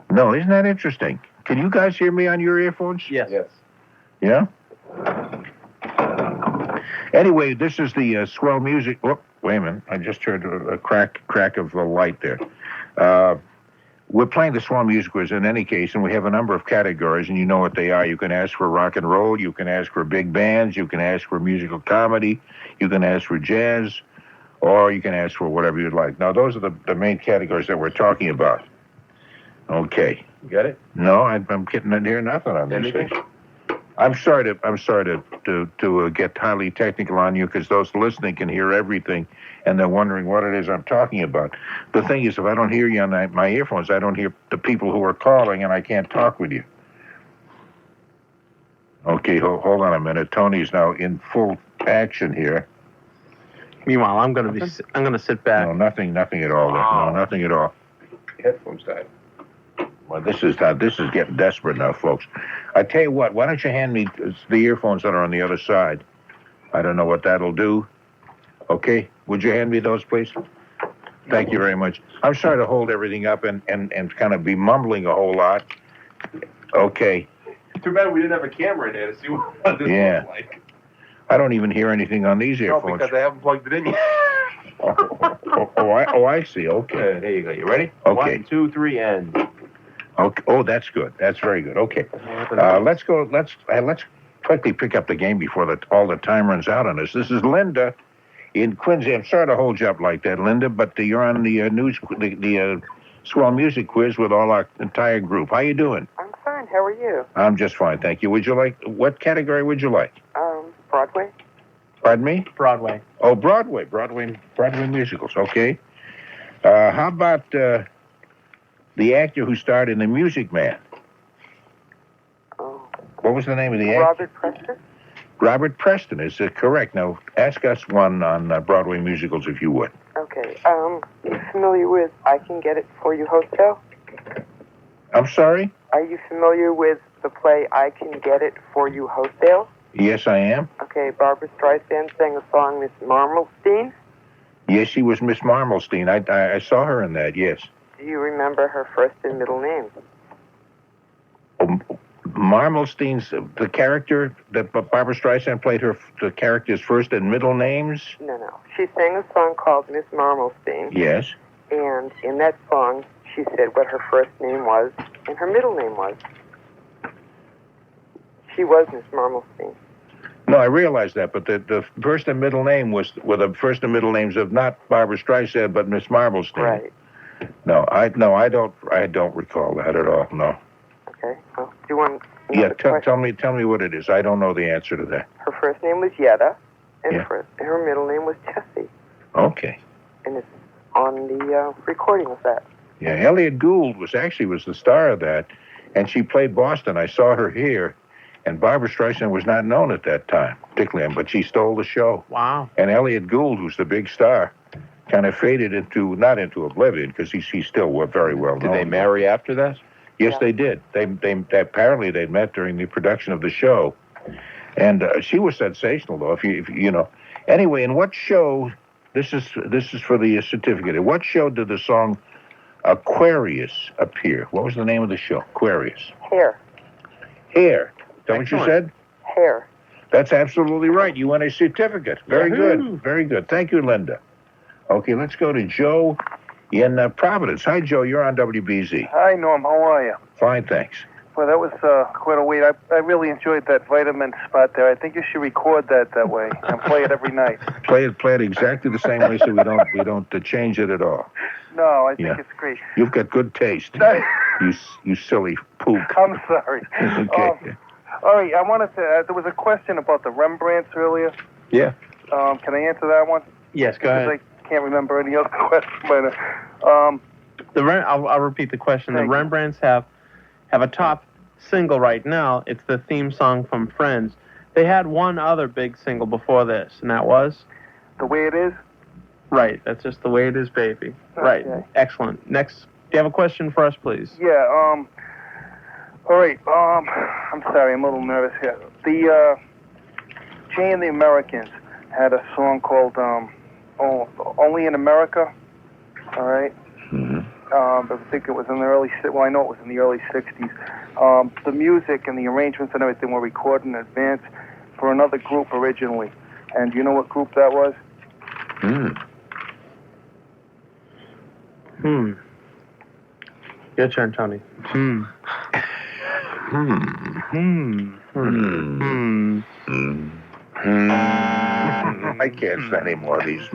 No, isn't that interesting? Can you guys hear me on your earphones? Yes. Yeah. Anyway, this is the swell music. Oh, wait a minute. I just heard a crack of the light there. We're playing the swell music quiz in any case, and we have a number of categories, and you know what they are. You can ask for rock and roll. You can ask for big bands. You can ask for musical comedy. You can ask for jazz. Or you can ask for whatever you'd like. Now, those are the main categories that we're talking about. Okay. You got it? No, I'm getting in here nothing on this thing. I'm sorry to get highly technical on you, because those listening can hear everything, and they're wondering what it is I'm talking about. The thing is, if I don't hear you on my earphones, I don't hear the people who are calling, and I can't talk with you. Okay, hold on a minute. Tony's now in full action here. Meanwhile, I'm gonna sit back. No, nothing at all. No, nothing at all. Headphones died. Well, this is getting desperate now, folks. I tell you what, why don't you hand me the earphones that are on the other side? I don't know what that'll do. Okay, would you hand me those, please? Thank you very much. I'm sorry to hold everything up and kind of be mumbling a whole lot. Okay. Too bad we didn't have a camera in there to see what this looks like. I don't even hear anything on these earphones. No, because I haven't plugged it in yet. I see. Okay. There you go. You ready? Okay. 1, 2, 3, and. Okay. Oh, that's good. That's very good. Okay. Let's go. Let's quickly pick up the game before all the time runs out on us. This is Linda in Quincy. I'm sorry to hold you up like that, Linda, but you're on the the Swell Music Quiz with all our entire group. How you doing? I'm fine. How are you? I'm just fine, thank you. What category would you like? Broadway. Pardon me? Broadway. Oh, Broadway musicals. Okay. How about the actor who starred in The Music Man? Oh. What was the name of the actor? Robert Preston. Robert Preston is correct. Now, ask us one on Broadway musicals, if you would. Okay. You familiar with I Can Get It For You Hotel? I'm sorry? Are you familiar with the play I Can Get It For You Hotel? Yes, I am. Okay, Barbra Streisand sang a song, Miss Marmalstein. Yes, she was Miss Marmalstein. I saw her in that, yes. Do you remember her first and middle names? Marmalstein's, the character that Barbra Streisand played the character's first and middle names? No. She sang a song called Miss Marmalstein. Yes. And in that song, she said what her first name was and her middle name was. She was Miss Marmalstein. No, I realize that, but the first and middle name were the first and middle names of not Barbra Streisand, but Miss Marmalstein. Right. No, I don't recall that at all. No. Okay. Well, do you want? Tell me what it is. I don't know the answer to that. Her first name was Yetta, and her middle name was Tessie. Okay. And it's on the recording of that. Yeah, Elliot Gould was the star of that, and she played Boston. I saw her here. And Barbra Streisand was not known at that time, particularly, but she stole the show. Wow. And Elliot Gould, who's the big star, kind of faded not into oblivion, because he's still very well known. Did they marry after that? Yes, they did. They apparently they met during the production of the show, and she was sensational, though. If you know. Anyway, in what show? This is for the certificate. In what show did the song Aquarius appear? What was the name of the show? Aquarius. Hair. Is that what you said? Hair. That's absolutely right. You won a certificate. Very good. Very good. Thank you, Linda. Okay, let's go to Joe in Providence. Hi, Joe. You're on WBZ. Hi, Norm. How are you? Fine, thanks. Well, that was quite a wait. I really enjoyed that vitamin spot there. I think you should record that way and play it every night. Play it exactly the same way, so we don't change it at all. No, I think it's great. You've got good taste. you silly poop. I'm sorry. Okay. All right, I wanted to. There was a question about the Rembrandts earlier. Yeah. Can I answer that one? Yes, go ahead. Because I can't remember any other question. But I'll repeat the question. The Rembrandts have a top single right now. It's the theme song from Friends. They had one other big single before this, and that was The Way It Is. Right. That's just the way it is, baby. Okay. Right. Excellent. Next, do you have a question for us, please? Yeah. All right. I'm sorry. I'm a little nervous here. The Jay and the Americans had a song called "Only in America." All right. Mm-hmm. I think it was in the early. Well, I know it was in the early '60s. The music and the arrangements and everything were recorded in advance for another group originally. And do you know what group that was? Your turn, Tony. I can't say any more of these.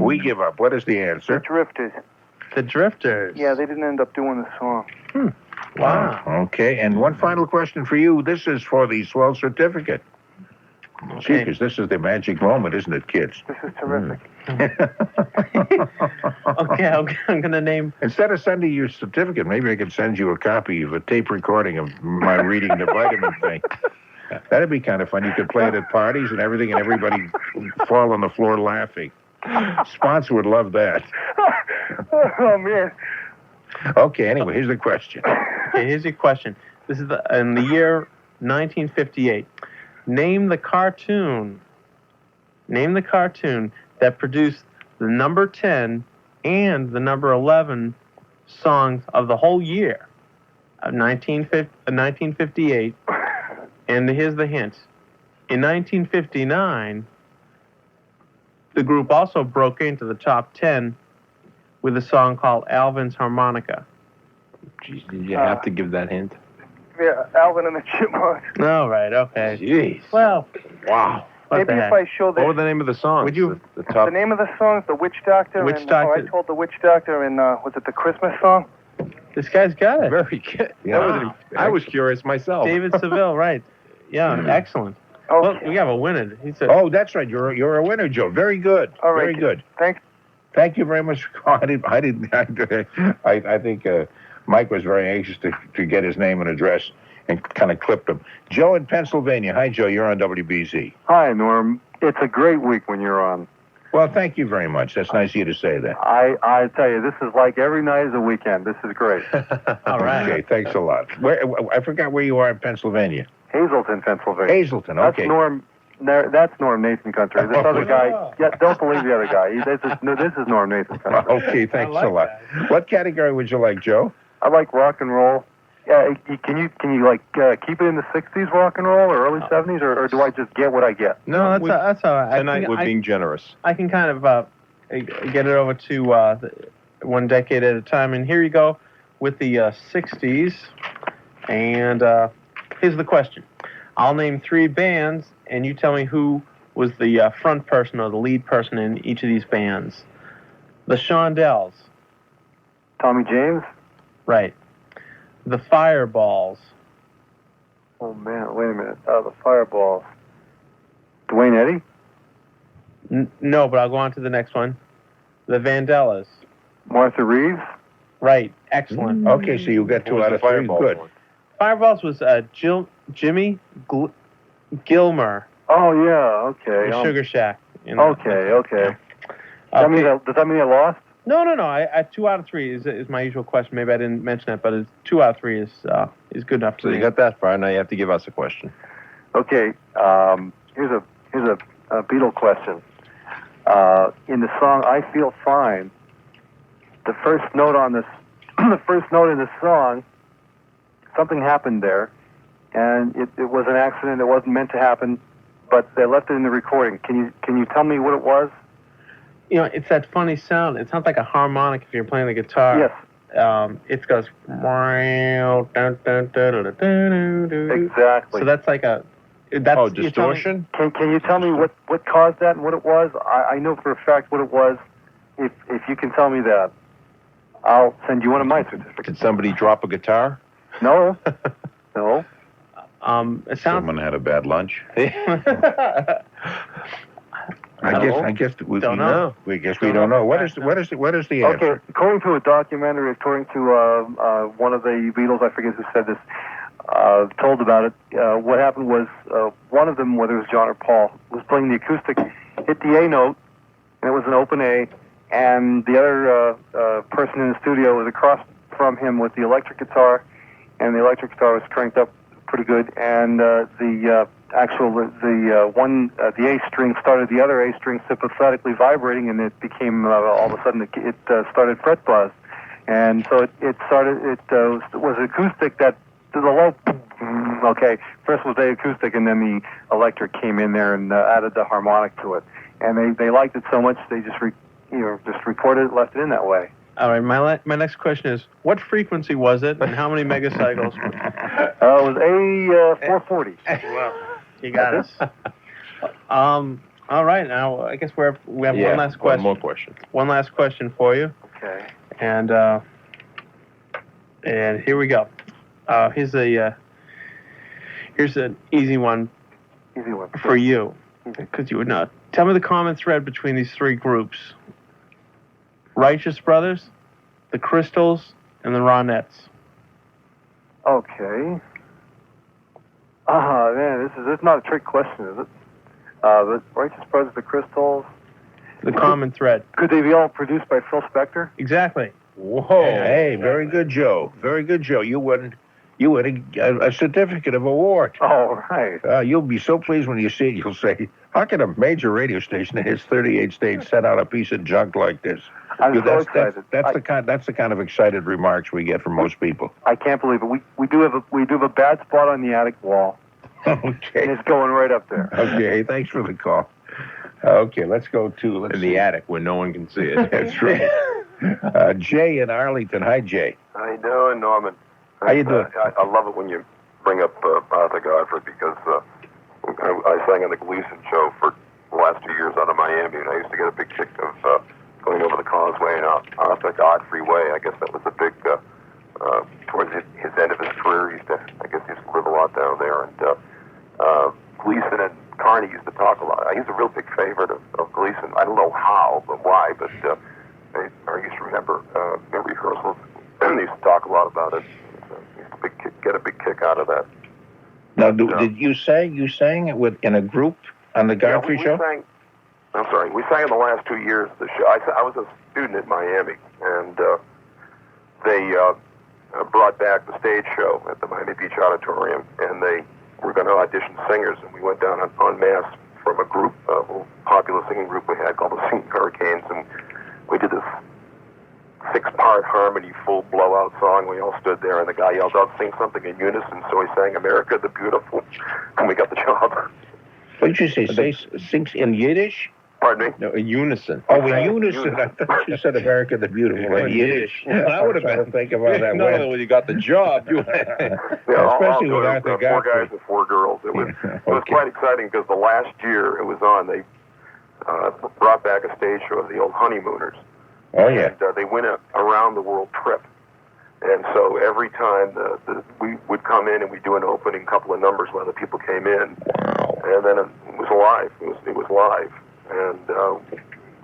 We give up. What is the answer? The Drifters. The Drifters. Yeah, they didn't end up doing the song. Wow. Okay, and one final question for you. This is for the Swell Certificate. Okay. Because this is the magic moment, isn't it, kids? This is terrific. Okay, I'm going to name... Instead of sending you a certificate, maybe I could send you a copy of a tape recording of my reading the vitamin thing. That'd be kind of fun. You could play it at parties and everything, and everybody fall on the floor laughing. Sponsor would love that. Oh, man. Okay, anyway, here's the question. Okay, here's your question. This is in the year 1958. Name the cartoon that produced the number 10 and the number 11 songs of the whole year of 1958. And here's the hint. In 1959, the group also broke into the top 10 with a song called Alvin's Harmonica. Jeez, did you have to give that hint? Yeah, Alvin and the Chipmunks. Oh, right, okay. Jeez. Well, wow. Maybe if I show What were the name of the songs? Would you? The top. The name of the song is The Witch Doctor. Witch and, Doctor. I told The Witch Doctor, and was it the Christmas song? This guy's got it. Very good. Yeah. I was curious myself. David Seville, right. Yeah, excellent. Okay. Well, we have a winner. Oh, that's right. You're a winner, Joe. Very good. All right. Very good. Thanks. Thank you very much. I think Mike was very anxious to get his name and address and kind of clipped him. Joe in Pennsylvania. Hi, Joe. You're on WBZ. Hi, Norm. It's a great week when you're on. Well, thank you very much. That's nice of you to say that. I tell you, this is like every night is a weekend. This is great. All right. Okay, thanks a lot. I forgot where you are in Pennsylvania. Hazleton, Pennsylvania. Hazleton, okay. That's Norm Nathan country. This other guy, don't believe the other guy. This is Norm Nathan country. Okay, thanks a lot. What category would you like, Joe? I like rock and roll. Can you keep it in the 60s rock and roll or early 70s, or do I just get what I get? No, that's all right. Tonight we're being generous. I can kind of get it over to one decade at a time. And here you go with the 60s. And here's the question. I'll name 3 bands, and you tell me who was the front person or the lead person in each of these bands. The Shondells. Tommy James? Right. The Fireballs. Oh, man, wait a minute. The Fireballs. Dwayne Eddy? No, but I'll go on to the next one. The Vandellas. Martha Reeves? Right. Excellent. Okay, so you got 2 out of 3. Good. Fireballs was Jimmy Gilmer. Oh, yeah, okay. The Sugar Shack. Okay. Does that mean I lost? No. I 2 out of 3 is my usual question. Maybe I didn't mention that, but 2 out of 3 is good enough. So you got that far. Now you have to give us a question. Okay. Here's a Beatle question. In the song "I Feel Fine," the first note in the song, something happened there, and it was an accident. It wasn't meant to happen, but they left it in the recording. Can you tell me what it was? You know, it's that funny sound. It sounds like a harmonic if you're playing the guitar. Yes. It goes. Exactly. So that's like distortion? Can you tell me what caused that and what it was? I know for a fact what it was. If you can tell me that, I'll send you one of my certificates. Did somebody drop a guitar? No. No. It sounds. Someone had a bad lunch. I guess we don't know. We don't know. What is the answer? Okay, according to a documentary, according to one of the Beatles, I forget who said this, told about it. What happened was one of them, whether it was John or Paul, was playing the acoustic, hit the A note, and it was an open A, and the other person in the studio was across from him with the electric guitar, and the electric guitar was cranked up pretty good, and the A string started the other A string sympathetically vibrating, and it became all of a sudden it started fret buzz, and so it was acoustic that the low. Okay, first was the acoustic, and then the electric came in there and added the harmonic to it, and they liked it so much they just recorded it, left it in that way. All right, my next question is, what frequency was it, and how many megacycles? It was A440. Well, you got us. All right, now I guess we have one last question. One more question. One last question for you. Okay. And here we go. Here's an easy one. Easy one for you, because you would not. Tell me the common thread between these 3 groups: Righteous Brothers, the Crystals, and the Ronettes. Okay. Man, this is not a trick question, is it? The Righteous Brothers, the Crystals. The common thread. Could they be all produced by Phil Spector? Exactly. Whoa! Hey, very good, Joe. Very good, Joe. You win a certificate of award. Oh, right. You'll be so pleased when you see it. You'll say, "How can a major radio station in its 38 states send out a piece of junk like this?" I'm so excited. That's the kind of excited remarks we get from most people. I can't believe it. We do have a bad spot on the attic wall. Okay. And it's going right up there. Okay. Thanks for the call. Okay, let's go to in the attic where no one can see it. That's right. Jay in Arlington. Hi, Jay. How you doing, Norman? How you doing? I love it when you bring up Arthur Godfrey because I sang on the Gleason show for the last 2 years out of Miami, and I used to get a big kick of going over the Causeway and Arthur Godfrey Way. I guess that was a big, towards his end of his career, he used to live a lot down there, and Gleason and Carney used to talk a lot. He's a real big favorite of Gleason. I don't know how, but why, but I used to remember in rehearsals, they used to talk a lot about it. Used to get a big kick out of that. Now, did you sang it in a group on the Godfrey show? We sang in the last 2 years of the show. I was a student at Miami, and they brought back the stage show at the Miami Beach Auditorium, and they were going to audition singers, and we went down en masse from a group, a little popular singing group we had called the Singing Hurricanes, and we did this 6-part harmony, full blowout song. We all stood there, and the guy yelled out, "Sing something in unison," so he sang "America the Beautiful," and we got the job. What did you say? Sings in Yiddish? Pardon me? No, in unison. Oh, in unison. I thought you said "America the Beautiful" in Yiddish. I would have been thinking about that. Not only when you got the job, especially with Arthur Godfrey. 4 guys and 4 girls. It was quite exciting because the last year it was on, they brought back a stage show of the old Honeymooners. Oh, yeah. And they went a round the world trip. And so every time we would come in and we'd do an opening couple of numbers while the people came in. Wow. And then it was live. It was live. And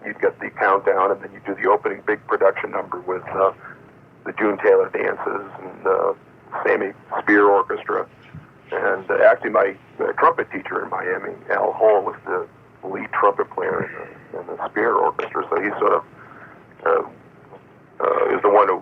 you'd get the countdown, and then you'd do the opening big production number with the June Taylor dances and Sammy Spear Orchestra. And actually my trumpet teacher in Miami, Al Hall, was the lead trumpet player in the Spear Orchestra. So he sort of is the one who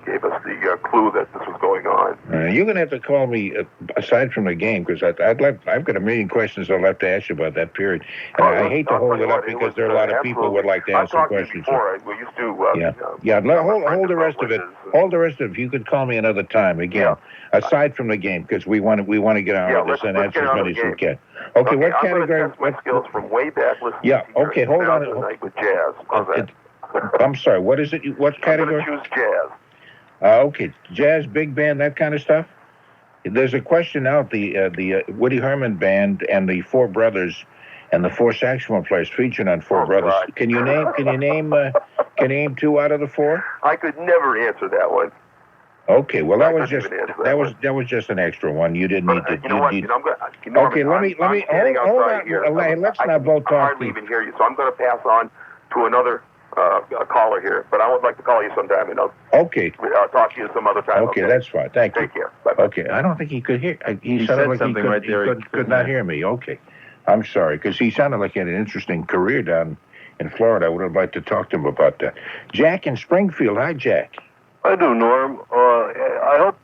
gave us the clue that this was going on. You're going to have to call me aside from the game because I've got a million questions I'd like to ask you about that period. And I hate to hold it up because there are a lot of people who would like to ask some questions. We used to. Hold the rest of it. Hold the rest of it. If you could call me another time again, aside from the game, because we want to get on with this and answer as many as we can. Okay, what category? I'm going to test my skills from way back listening. Yeah. Okay, hold on. Tonight with jazz. I'm sorry. What is it? What category? I'm going to choose jazz. Okay, jazz, big band, that kind of stuff. There's a question out the Woody Herman band and the 4 brothers and the 4 saxophone players featured on 4 brothers. God. Can you name 2 out of the 4? I could never answer that one. Okay, well that was just an extra one. You didn't need to. You know what? Okay, let me hold on. Let's not both talk. I hardly even hear you, so I'm going to pass on to another a caller here, but I would like to call you sometime, and I'll talk to you some other time. Okay, that's fine. Thank you. Take care. Bye-bye. Okay, I don't think he could hear. He said like something right there. He could not hear me. Okay, I'm sorry, because he sounded like he had an interesting career down in Florida. I would have liked to talk to him about that. Jack in Springfield. Hi, Jack. I do, Norm. I hope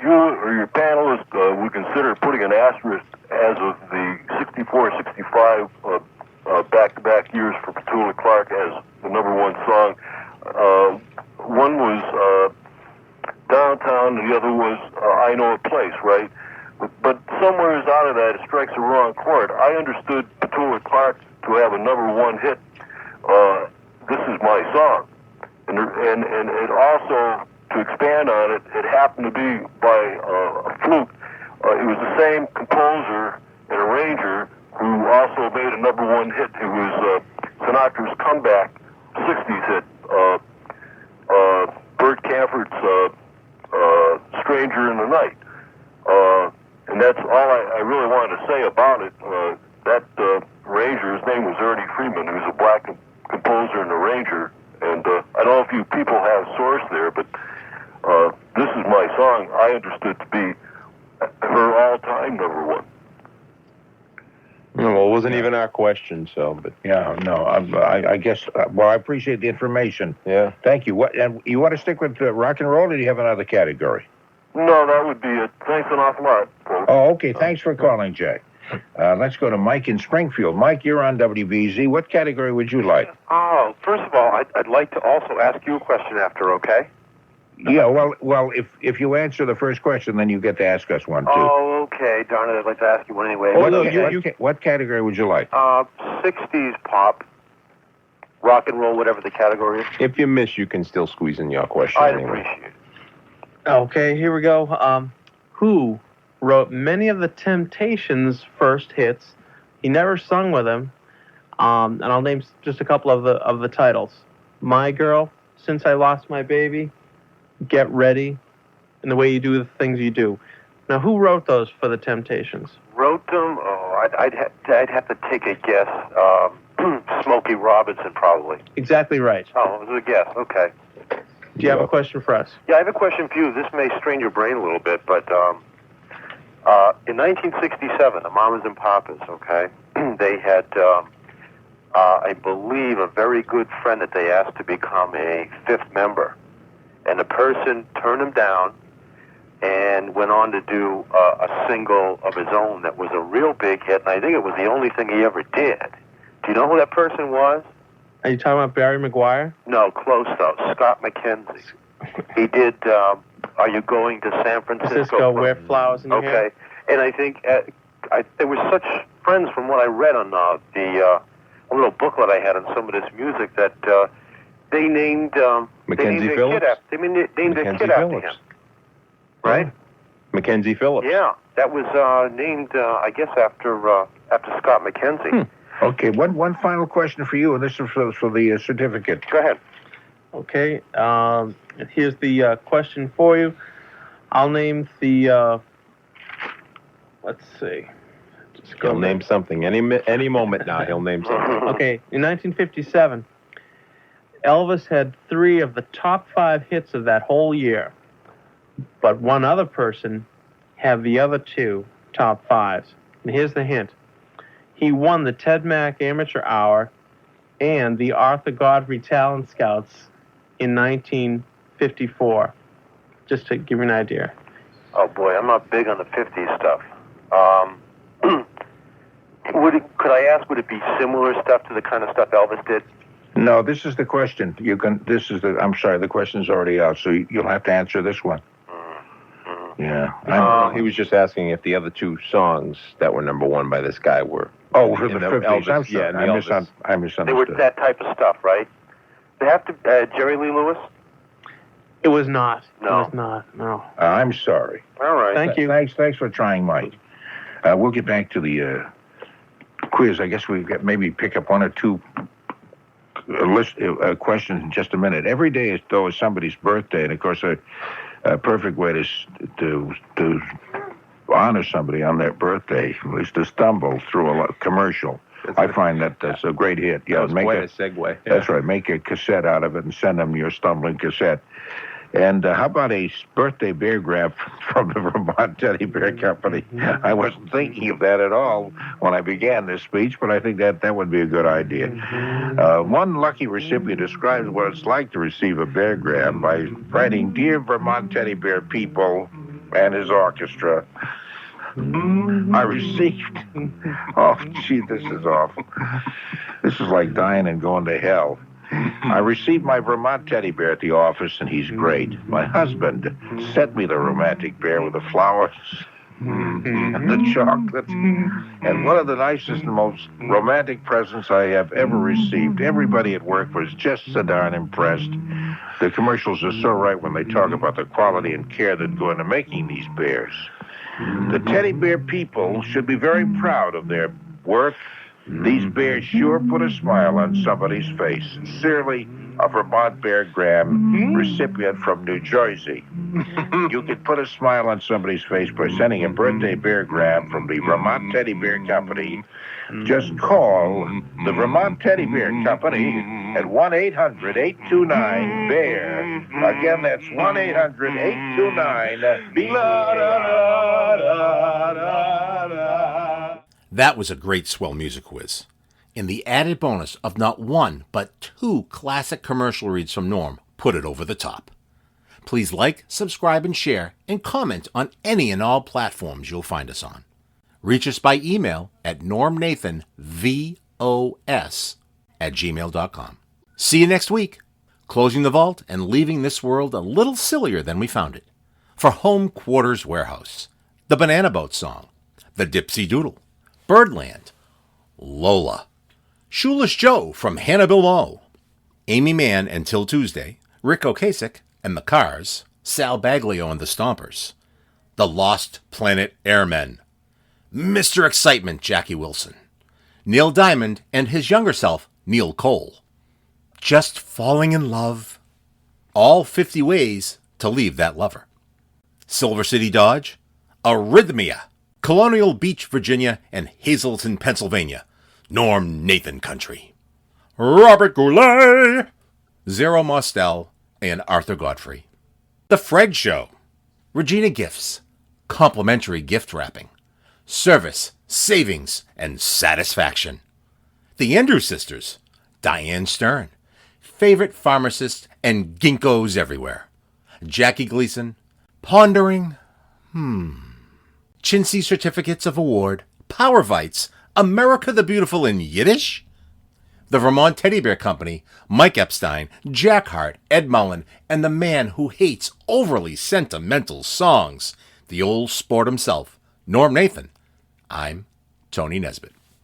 you or your panelists would consider putting an asterisk as of the 64-65 back-to-back years for Petula Clark as the #1 song. One was Downtown, and the other was I Know a Place, right? But somewhere out of that, it strikes a wrong chord. I understood Petula Clark to have a #1 hit, This Is My Song. And it also, to expand on it, it happened to be by a fluke. It was the same composer and arranger who also made a #1 hit. It was Sinatra's comeback 60s hit, Burt Camford's Stranger in the Night. And that's all I really wanted to say about it. That arranger, his name was Ernie Freeman. He was a black composer and arranger. And I don't know if you people have source there, but This Is My Song I understood to be her all-time #1. Well, it wasn't even our question, so, but... Yeah, no, I guess, well, I appreciate the information. Yeah. Thank you. And you want to stick with rock and roll, or do you have another category? No, that would be it. Thanks an awful lot. Oh, okay. Thanks for calling, Jay. Let's go to Mike in Springfield. Mike, you're on WBZ. What category would you like? Oh, first of all, I'd like to also ask you a question after, okay? Yeah, well, if you answer the first question, then you get to ask us one, too. Oh, okay. Darn it, I'd like to ask you one anyway. What category would you like? 60s pop, rock and roll, whatever the category is. If you miss, you can still squeeze in your question I'd anyway. appreciate it. Okay, here we go. Who wrote many of the Temptations' first hits? He never sung with them. And I'll name just a couple of the titles. My Girl, Since I Lost My Baby, Get Ready, and The Way You Do the Things You Do. Now, who wrote those for the Temptations? Wrote them? Oh, I'd have to take a guess. Smokey Robinson, probably. Exactly right. Oh, it was a guess. Okay. Do you have a question for us? Yeah, I have a question for you. This may strain your brain a little bit, but in 1967, the Mamas and Papas, okay, they had, I believe, a very good friend that they asked to become a fifth member. And the person turned him down and went on to do a single of his own that was a real big hit, and I think it was the only thing he ever did. Do you know who that person was? Are you talking about Barry McGuire? No, close though. Scott McKenzie. He did Are You Going to San Francisco? Wear Flowers in Your Hair. Okay. And I think they were such friends from what I read on the little booklet I had on some of this music that they named Mackenzie their Phillips? kid named their kid after him. Right? Mackenzie Phillips. Yeah. That was named, I guess, after Scott McKenzie. Okay, one final question for you, and this is for the certificate. Go ahead. Okay, here's the question for you. I'll name the, let's see. He'll name something. Any moment now, he'll name something. Okay, in 1957, Elvis had 3 of the top 5 hits of that whole year, but one other person had the other 2 top 5s. And here's the hint. He won the Ted Mack Amateur Hour and the Arthur Godfrey Talent Scouts in 1954. Just to give you an idea. Oh boy, I'm not big on the 50s stuff. Could I ask, would it be similar stuff to the kind of stuff Elvis did? No, this is the question. I'm sorry, the question's already out, so you'll have to answer this one. Yeah. He was just asking if the other 2 songs that were number 1 by this guy were... Oh, for the 50s. Elvis, I'm sorry. I misunderstood. They were that type of stuff, right? They have to... Jerry Lee Lewis? It was not. No. It was not, no. I'm sorry. All right. Thank you. Thanks for trying, Mike. We'll get back to the quiz. I guess we've got maybe pick up 1 or 2 questions in just a minute. Every day is somebody's birthday, and of course a perfect way to honor somebody on their birthday is to stumble through a commercial. I find that's a great hit. Yeah, that's quite a segue. That's right. Make a cassette out of it and send them your stumbling cassette. And how about a birthday bear grab from the Vermont Teddy Bear Company? I wasn't thinking of that at all when I began this speech, but I think that would be a good idea. One lucky recipient describes what it's like to receive a bear grab by writing, "Dear Vermont Teddy Bear people and his orchestra, I received..." Oh, gee, this is awful. This is like dying and going to hell. "I received my Vermont teddy bear at the office, and he's great. My husband sent me the romantic bear with the flowers and the chocolates, and one of the nicest and most romantic presents I have ever received. Everybody at work was just so darn impressed. The commercials are so right when they talk about the quality and care that go into making these bears. The teddy bear people should be very proud of their work. These bears sure put a smile on somebody's face. Sincerely, a Vermont Bear Graham recipient from New Jersey." You can put a smile on somebody's face by sending a birthday bear grab from the Vermont Teddy Bear Company. Just call the Vermont Teddy Bear Company at 1-800-829-BEAR. Again, that's 1-800-829-BEAR. That was a great swell music quiz. And the added bonus of not one, but two classic commercial reads from Norm put it over the top. Please like, subscribe, and share, and comment on any and all platforms you'll find us on. Reach us by email at normnathanvos@gmail.com. See you next week, closing the vault and leaving this world a little sillier than we found it. For Home Quarters Warehouse, The Banana Boat Song, The Dipsy Doodle, Birdland, Lola, Shoeless Joe from Hannah Mo, Amy Mann and Till Tuesday, Rick Ocasek and the Cars, Sal Baglio and the Stompers, The Lost Planet Airmen, Mr. Excitement Jackie Wilson, Neil Diamond and his younger self, Neil Cole, Just Falling in Love, All 50 Ways to Leave That Lover, Silver City Dodge, Arrhythmia, Colonial Beach, Virginia, and Hazleton, Pennsylvania, Norm Nathan Country, Robert Goulet, Zero Mostel, and Arthur Godfrey, The Fred Show, Regina Gifts, Complimentary Gift Wrapping, Service, Savings, and Satisfaction, The Andrews Sisters, Diane Stern, Favorite Pharmacist, and Ginkgos Everywhere, Jackie Gleason, Pondering, Chintzy Certificates of Award, Power Vites, America the Beautiful in Yiddish, the Vermont Teddy Bear Company, Mike Epstein, Jack Hart, Ed Mullen, and the man who hates overly sentimental songs, the old sport himself, Norm Nathan. I'm Tony Nesbitt.